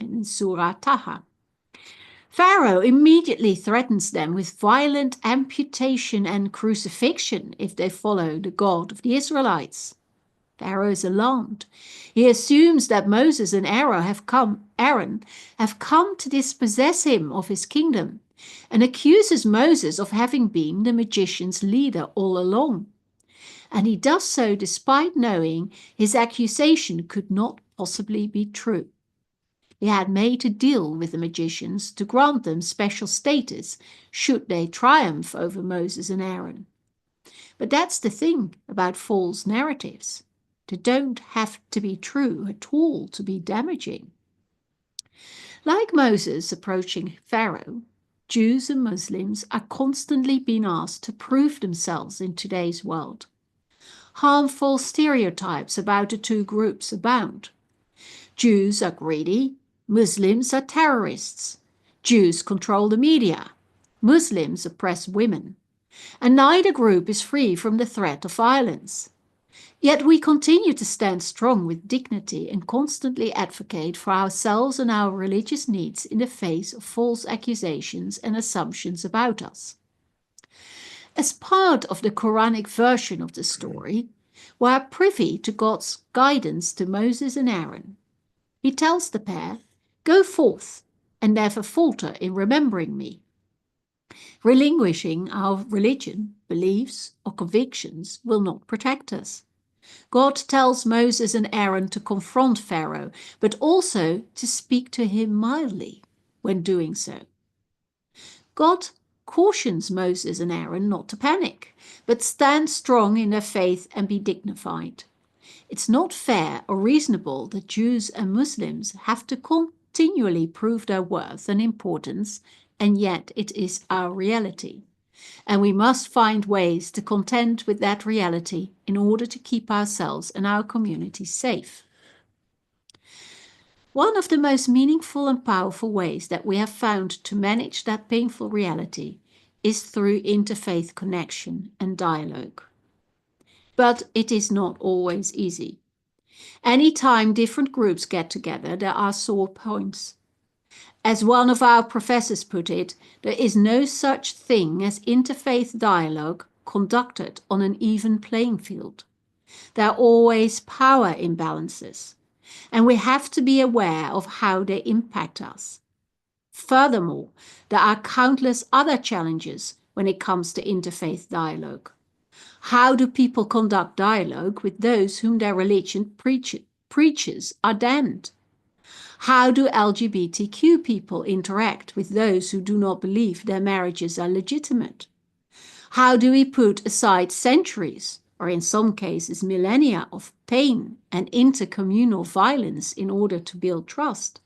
S1: In Surah Taha, Pharaoh immediately threatens them with violent amputation and crucifixion if they follow the God of the Israelites. Pharaoh is alarmed. He assumes that Moses and Aaron have come to dispossess him of his kingdom, and accuses Moses of having been the magician's leader all along. And he does so despite knowing his accusation could not possibly be true. He had made a deal with the magicians to grant them special status should they triumph over Moses and Aaron. But that's the thing about false narratives. They don't have to be true at all to be damaging. Like Moses approaching Pharaoh, Jews and Muslims are constantly being asked to prove themselves in today's world. Harmful stereotypes about the two groups abound. Jews are greedy, Muslims are terrorists. Jews control the media. Muslims oppress women. And neither group is free from the threat of violence. Yet we continue to stand strong with dignity and constantly advocate for ourselves and our religious needs in the face of false accusations and assumptions about us. As part of the Quranic version of the story, we are privy to God's guidance to Moses and Aaron. He tells the pair, "Go forth and never falter in remembering me." Relinquishing our religion, beliefs, or convictions will not protect us. God tells Moses and Aaron to confront Pharaoh, but also to speak to him mildly when doing so. God cautions Moses and Aaron not to panic, but stand strong in their faith and be dignified. It's not fair or reasonable that Jews and Muslims have to continually prove their worth and importance, and yet it is our reality. And we must find ways to contend with that reality in order to keep ourselves and our community safe. One of the most meaningful and powerful ways that we have found to manage that painful reality is through interfaith connection and dialogue. But it is not always easy. Anytime different groups get together, there are sore points. As one of our professors put it, there is no such thing as interfaith dialogue conducted on an even playing field. There are always power imbalances, and we have to be aware of how they impact us. Furthermore, there are countless other challenges when it comes to interfaith dialogue. How do people conduct dialogue with those whom their religion preaches are damned? How do LGBTQ people interact with those who do not believe their marriages are legitimate? How do we put aside centuries, or in some cases millennia, of pain and intercommunal violence in order to build trust?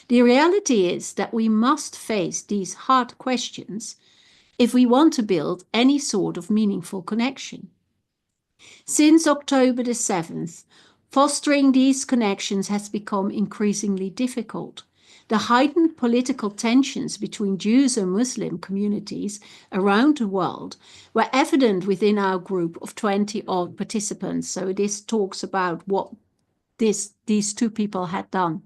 S1: The reality is that we must face these hard questions if we want to build any sort of meaningful connection. Since October the 7th, fostering these connections has become increasingly difficult, The heightened political tensions between Jews and Muslim communities around the world were evident within our group of 20 odd participants. So this talks about what these two people had done.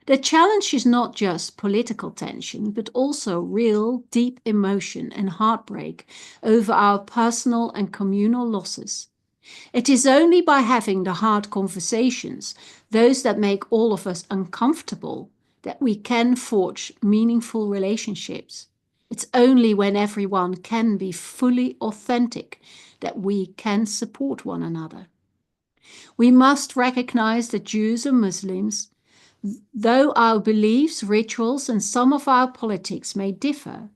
S1: The challenge is not just political tension, but also real, deep emotion and heartbreak over our personal and communal losses. It is only by having the hard conversations, those that make all of us uncomfortable, that we can forge meaningful relationships. It's only when everyone can be fully authentic that we can support one another. We must recognize that Jews and Muslims, though our beliefs, rituals, and some of our politics may differ,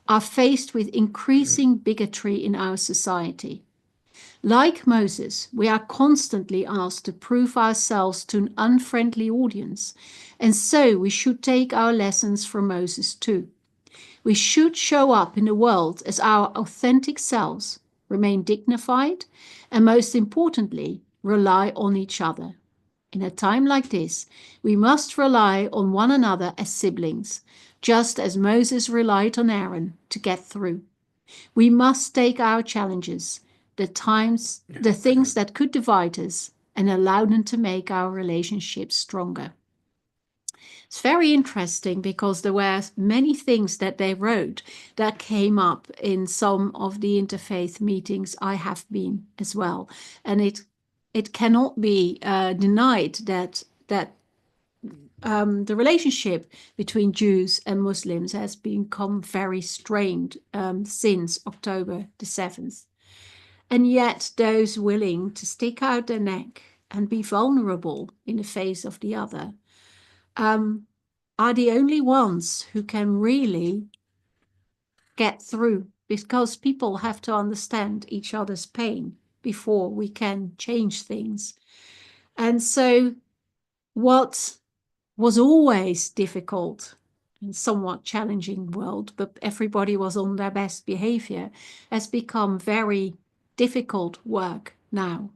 S1: are faced with increasing bigotry in our society. Like Moses, we are constantly asked to prove ourselves to an unfriendly audience, and so we should take our lessons from Moses too. We should show up in the world as our authentic selves, remain dignified, and most importantly, rely on each other. In a time like this, we must rely on one another as siblings, just as Moses relied on Aaron to get through. We must take our challenges, the things that could divide us, and allow them to make our relationships stronger. It's very interesting because there were many things that they wrote that came up in some of the interfaith meetings I have been as well. And it cannot be denied that the relationship between Jews and Muslims has become very strained since October the 7th. And yet those willing to stick out their neck and be vulnerable in the face of the other are the only ones who can really get through, because people have to understand each other's pain before we can change things. And so what was always difficult and somewhat challenging world, but everybody was on their best behavior, has become very difficult work now.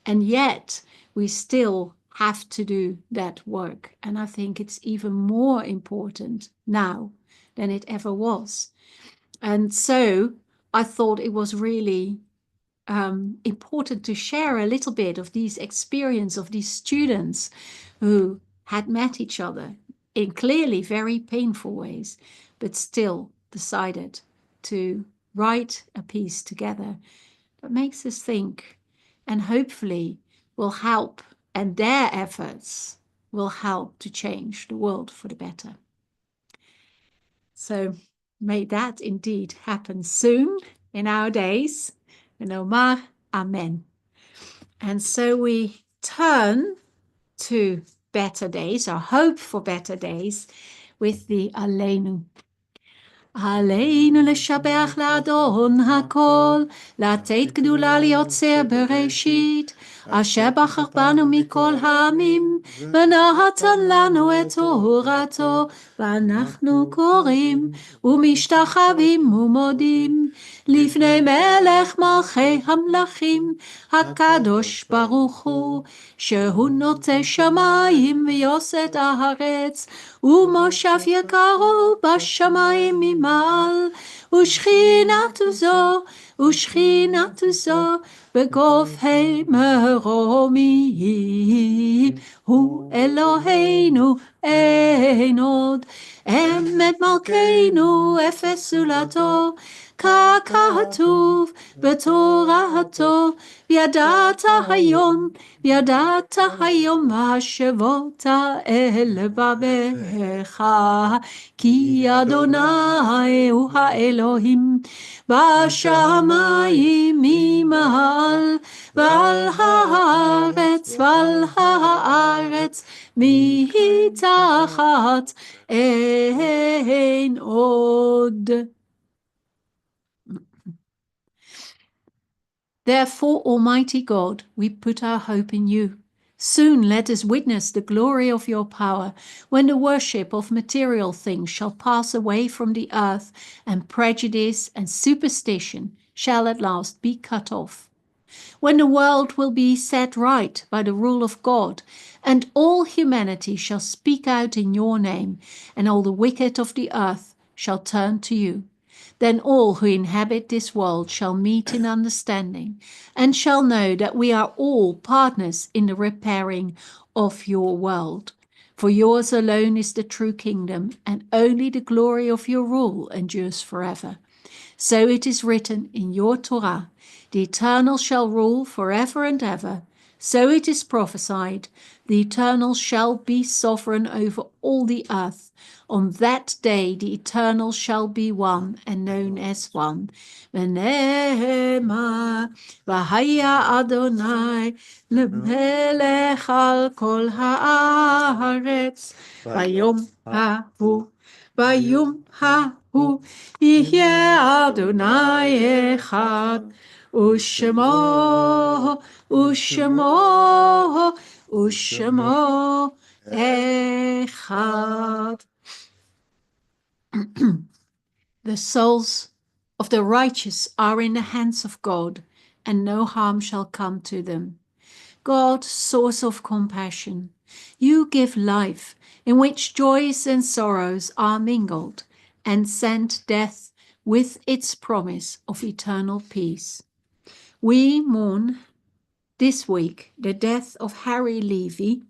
S1: And yet we still have to do that work. And I think it's even more important now than it ever was. And so I thought it was really important to share a little bit of these experience of these students who had met each other in clearly very painful ways, but still decided to write a piece together that makes us think and hopefully will help, and their efforts will help to change the world for the better. So may that indeed happen soon in our days. And Omar, Amen. And so we turn to better days, or hope for better days, with the Aleinu. עלינו לשבח לאדון הכל, לתת גדולה ליוצר בראשית, אשר בחר בנו מכל העמים, ונתן לנו את תורתו, ואנחנו קוראים ומשתחווים ומודים, לפני מלך מלכי המלכים, הקדוש ברוך הוא, שהוא נוטה שמיים ויוסד הארץ, ומושב יקרו בשמיים ממעל, ושכינתו זו בגופי מרומים, הוא אלוהינו אין עוד, אמת מלכנו אפס זולתו, ככתוב בתורתו, וידעת היום והשבות אל לבביך, כי אדוני הוא האלוהים בשמיים ממעל, ועל הארץ מתחת אין עוד. Therefore, Almighty God, we put our hope in you. Soon let us witness the glory of your power, when the worship of material things shall pass away from the earth, and prejudice and superstition shall at last be cut off. when the world will be set right by the rule of God, and all humanity shall speak out in your name, and all the wicked of the earth shall turn to you. Then all who inhabit this world shall meet in understanding, and shall know that we are all partners in the repairing of your world. For yours alone is the true kingdom, and only the glory of your rule endures forever. So it is written in your Torah, the Eternal shall rule forever and ever. So it is prophesied, the Eternal shall be sovereign over all the earth. On that day the Eternal shall be one and known as one. V'nehema v'haya Adonai lemelech al kol haaretz vayom hahu vayom hahu יהיה אדוני אחד, ושמו, ושמו, ושמו אחד. The souls of the righteous are in the hands of God, and no harm shall come to them. God, source of compassion, you give life, in which joys and sorrows are mingled, and send death with its promise of eternal peace. We mourn this week the death of Harry Levy,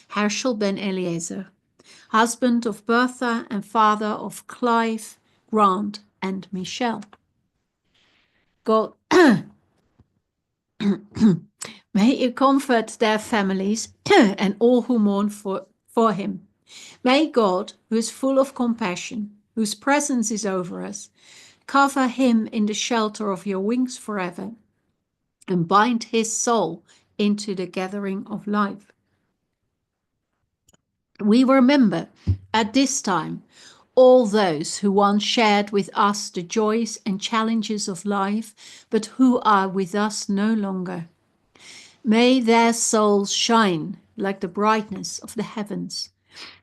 S1: Herschel ben Eliezer, husband of Bertha and father of Clive, Grant, and Michelle. God, may you comfort their families and all who mourn for him. May God, who is full of compassion, whose presence is over us, cover him in the shelter of your wings forever, and bind his soul into the gathering of life. We remember at this time all those who once shared with us the joys and challenges of life, but who are with us no longer. May their souls shine like the brightness of the heavens.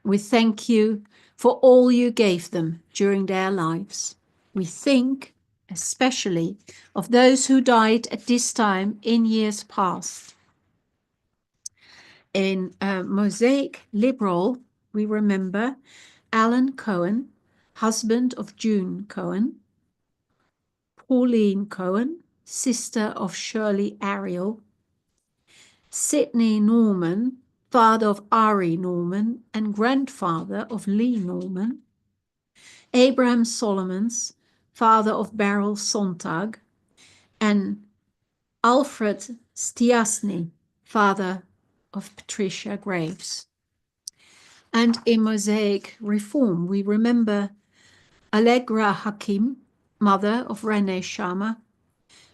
S1: We thank you for all you gave them during their lives. We think especially of those who died at this time in years past. In Mosaic Liberal, we remember Alan Cohen, husband of June Cohen, Pauline Cohen, sister of Shirley Ariel, Sidney Norman, father of Ari Norman and grandfather of Lee Norman, Abraham Solomons, father of Beryl Sontag, and Alfred Stiasny, father of Patricia Graves. And in Mosaic Reform, we remember Allegra Hakim, mother of Renee Sharma,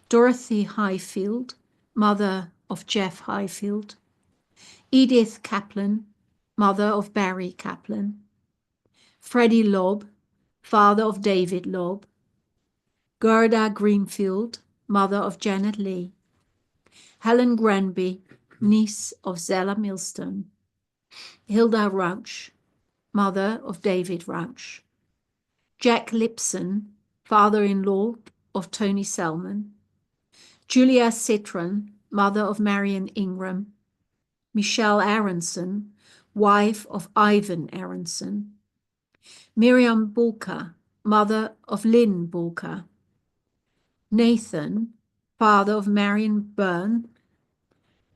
S1: Dorothy Highfield, mother of Jeff Highfield, Edith Kaplan, mother of Barry Kaplan, Freddie Lobb, father of David Lobb, Gerda Greenfield, mother of Janet Lee, Helen Granby, niece of Zella Millstone, Hilda Rauch, mother of David Rauch, Jack Lipson, father-in-law of Tony Selman, Julia Citron, mother of Marion Ingram, Michelle Aronson, wife of Ivan Aronson, Miriam Bulka, mother of Lynn Bulka, Nathan, father of Marion Byrne,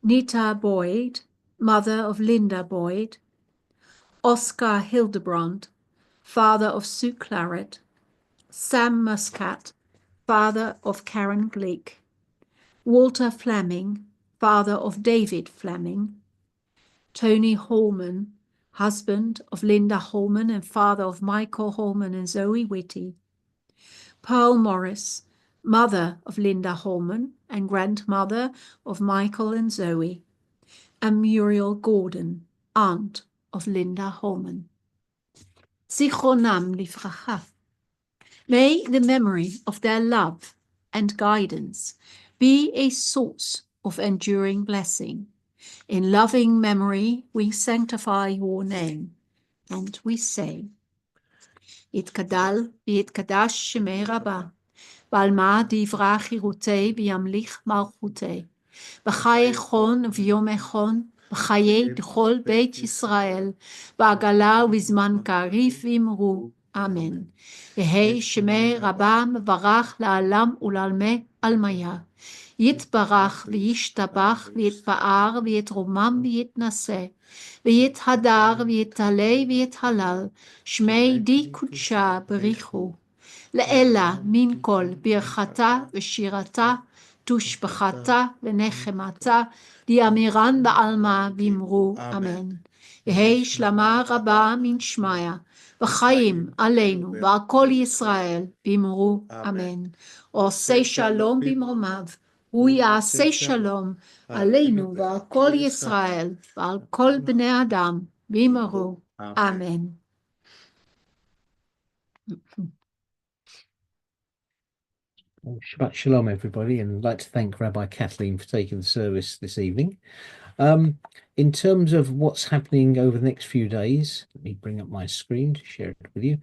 S1: Nita Boyd, mother of Linda Boyd, Oscar Hildebrand, father of Sue Claret, Sam Muscat, father of Karen Glick, Walter Fleming, father of David Fleming, Tony Holman, husband of Linda Holman and father of Michael Holman and Zoe Whitty, Pearl Morris, mother of Linda Holman and grandmother of Michael and Zoe, and Muriel Gordon, aunt of Linda Holman. Zichronam livracha. May the memory of their love and guidance be a source of enduring blessing. In loving memory, we sanctify your name, and we say, Yitkadal v'yitkadash shemei Rabbah, ועל מה דברה חירותי וימליך מלכותי. בחיי חון וביומי חון, בחיי כל בית ישראל, בעגלה ובזמן קריב ואמרו, אמן. יהי שמי רבה מברך לעלם ולעלמי עלמיה. יתברך וישתבח ויתפאר ויתרומם ויתנשא, ויתהדר ויתעלה ויתהלל, שמי די קודשה בריחו. לאלה מן כל ברכתה ושירתה, תושבחתה ונחמתה, דיאמירן בעלמה ואמרו אמן. יהי שלמה רבה מן שמיא, וחיים עלינו ועל כל ישראל, ואמרו אמן. עושה שלום במרומיו, הוא יעשה שלום עלינו ועל כל ישראל, ועל כל בני אדם, ואמרו אמן.
S3: Well, Shabbat Shalom, everybody, and I'd like to thank Rabbi Kathleen for taking the service this evening. In terms of what's happening over the next few days, let me bring up my screen to share it with you.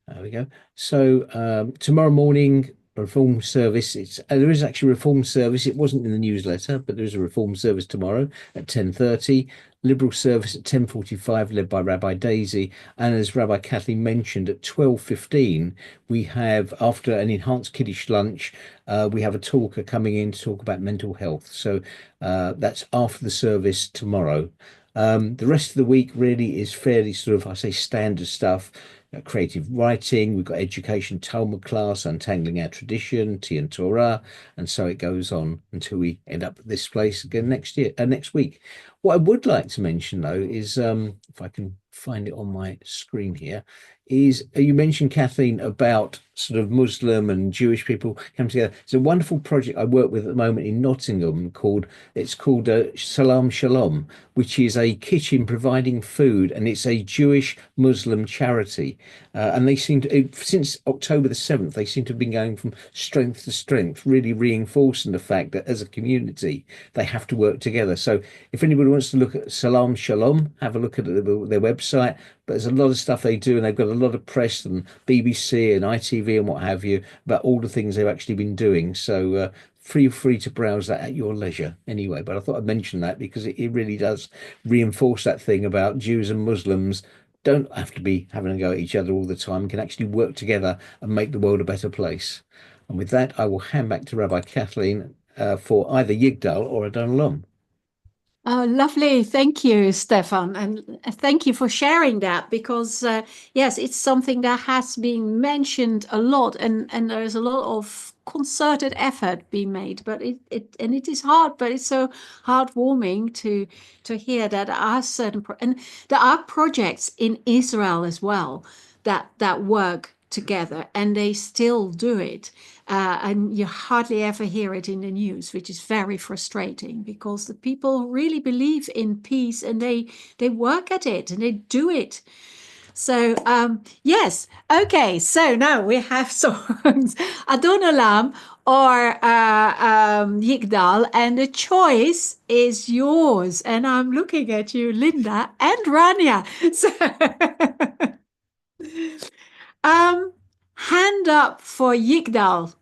S3: There we go. So tomorrow morning, a reform service. There is actually a reform service. It wasn't in the newsletter, but there is a reform service tomorrow at 10:30. Liberal service at 10:45, led by Rabbi Daisy. And as Rabbi Kathleen mentioned, at 12:15, we have, after an enhanced Kiddush lunch, we have a talker coming in to talk about mental health. So that's after the service tomorrow. The rest of the week really is fairly sort of, I say, standard stuff. Creative writing, we've got education Talmud class, untangling our tradition, Tea and Torah, and so it goes on until we end up at this place again next week. What I would like to mention though is, if I can find it on my screen here, is you mentioned, Kathleen, about sort of Muslim and Jewish people come together. It's a wonderful project I work with at the moment in Nottingham called Salam Shalom, which is a kitchen providing food, and it's a Jewish Muslim charity. And they seem to, since October the 7th, they seem to have been going from strength to strength, really reinforcing the fact that as a community, they have to work together. So if anybody wants to look at Salam Shalom, have a look at their website. But there's a lot of stuff they do, and they've got a lot of press and BBC and ITV and what have you about all the things they've actually been doing. So feel free to browse that at your leisure anyway. But I thought I'd mention that because it really does reinforce that thing about Jews and Muslims don't have to be having a go at each other all the time, can actually work together and make the world a better place. And with that, I will hand back to Rabbi Kathleen for either Yigdal or Adon Olam.
S1: Oh, lovely. Thank you, Stefan. And thank you for sharing that because, yes, it's something that has been mentioned a lot and there's a lot of concerted effort being made, but it is hard, but it's so heartwarming to hear that there are and there are projects in Israel as well that work together and they still do it. And you hardly ever hear it in the news, which is very frustrating because the people really believe in peace and they work at it and they do it. So, yes. Okay. So now we have songs, Adon Olam or Yigdal, and the choice is yours. And I'm looking at you, Linda and Rania. So, hand up for Yigdal.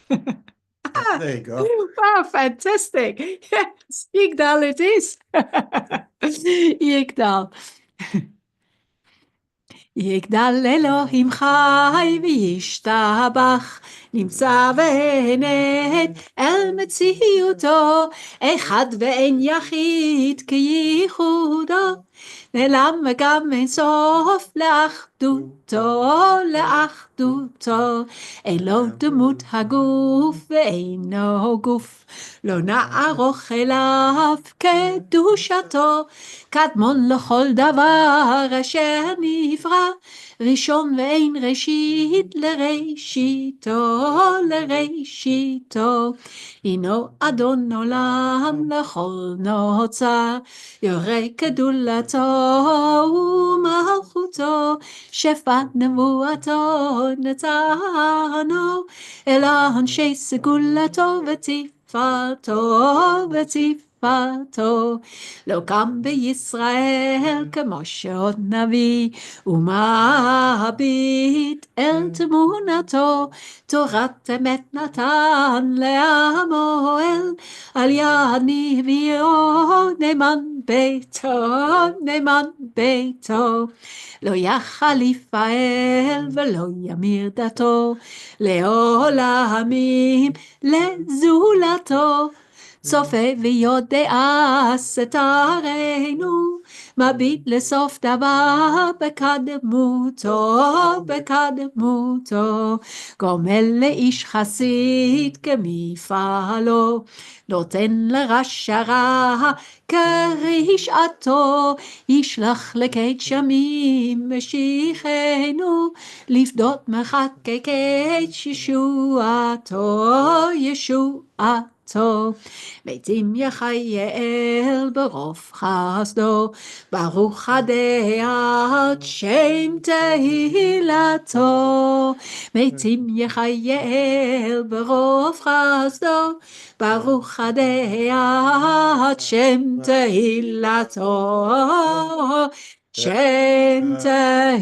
S4: There you go.
S1: Wow, fantastic. Yes, Yigdal it is. Yigdal. יגדל אלוהים חי וישתבח, נמצא ונד אל מציאותו, אחד ואין יחיד כייחודו, נעלם וגם אין סוף לאחדותו, אין לו דמות הגוף ואינו גוף, לא נערוך אליו קדושתו, קדמון לכל דבר אשר נברא, ראשון ואין ראשית לראשיתו, הינו אדון עולם לכל נוצר, יורה גדולתו ומלכותו, שפע נבואתו נתנו, אל אנשי סגולתו ותפארתו שפתו. לא קם בישראל כמו שעוד נביא, ומביט אל תמונתו, תורת אמת נתן לעמו אל, על יד נביאו נאמן ביתו, נאמן ביתו. לא יחליף האל ולא ימיר דתו, לעולמים לזולתו. צופה ויודע סתרנו, מביט לסוף דבר בקדמותו, בקדמותו. גומל לאיש חסיד כמפעלו, נותן לרשע רע כרשעתו, ישלח לקץ שמים משיחנו, לפדות מחכה קץ ישועתו, ישועתו. מתים יחייל ברוב חסדו, ברוך הדעת שם תהילתו. מתים יחייל ברוב חסדו, ברוך הדעת שם תהילתו, שם תהילתו.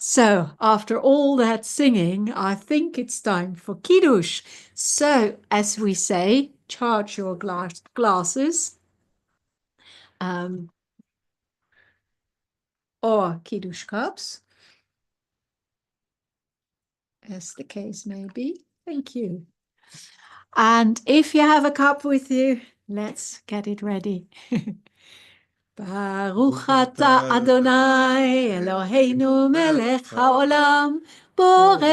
S1: So, after all that singing, I think it's time for Kiddush. So, as we say, charge your glasses, or Kiddush cups, as the case may be. Thank you. And if you have a cup with you, let's get it ready. ברוך אתה אדוני אלוהינו מלך העולם, בורא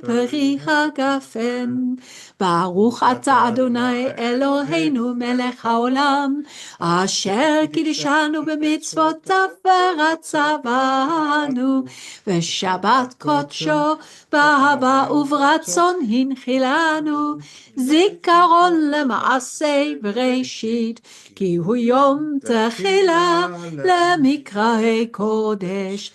S1: פרי הגפן. ברוך אתה אדוני אלוהינו מלך העולם, אשר קידשנו במצוותיו ורצה בנו, ושבת קודשו באהבה וברצון הנחילנו, זיכרון למעשה בראשית, כי הוא יום תחילה למקראי קודש.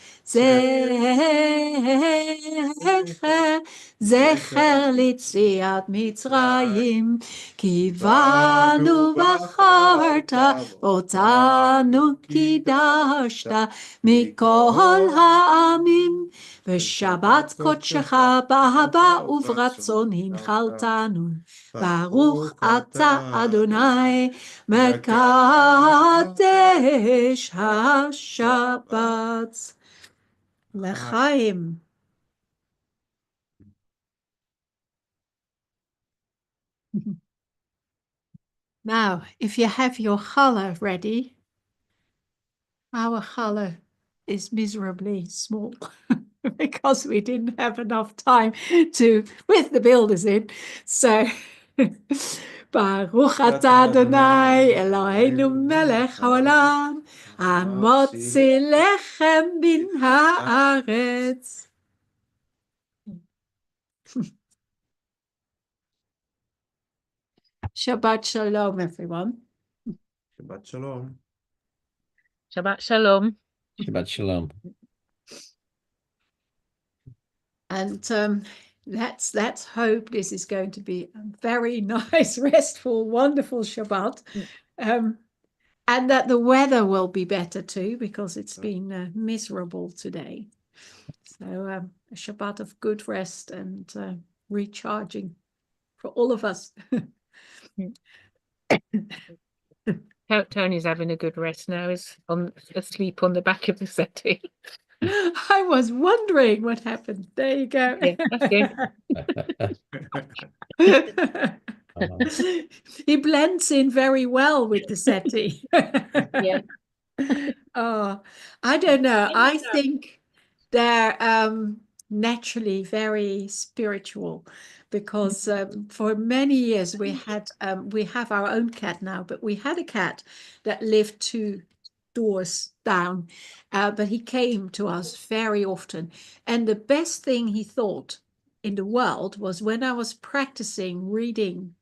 S1: זכר ליציאת מצרים, כי בנו בחרת, אותנו קידשת מכל העמים, ושבת קודשך באהבה וברצון הנחלתנו. ברוך אתה אדוני מקדש השבת. לחיים. Now, if you have your challah ready, our challah is miserably small because we didn't have enough time to, with the builders in. So, Baruch atah Adonai Eloheinu melech haolam, המוציא לחם מן הארץ. Shabbat Shalom, everyone.
S4: Shabbat Shalom.
S2: Shabbat Shalom.
S3: Shabbat Shalom.
S1: And let's hope this is going to be a very nice, restful, wonderful Shabbat. And that the weather will be better too, because it's been miserable today. So a Shabbat of good rest and recharging for all of us.
S2: Tony's having a good rest now. He's asleep on the back of the settee.
S1: I was wondering what happened. There you go.
S2: Yeah, that's good.
S1: He blends in very well with the settee.
S2: Yeah.
S1: Oh, I don't know. I think they're naturally very spiritual, because for many years we have our own cat now, but we had a cat that lived 2 doors down, but he came to us very often, and the best thing he thought in the world was when I was practicing reading,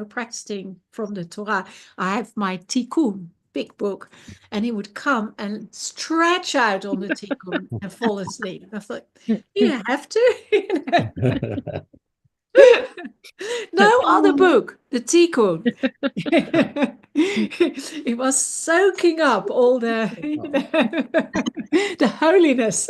S1: practicing from the Torah. I have my Tikkun big book, and he would come and stretch out on the Tikkun and fall asleep. I thought, you have to. No other book, the Tikkun. It was soaking up all the, the holiness.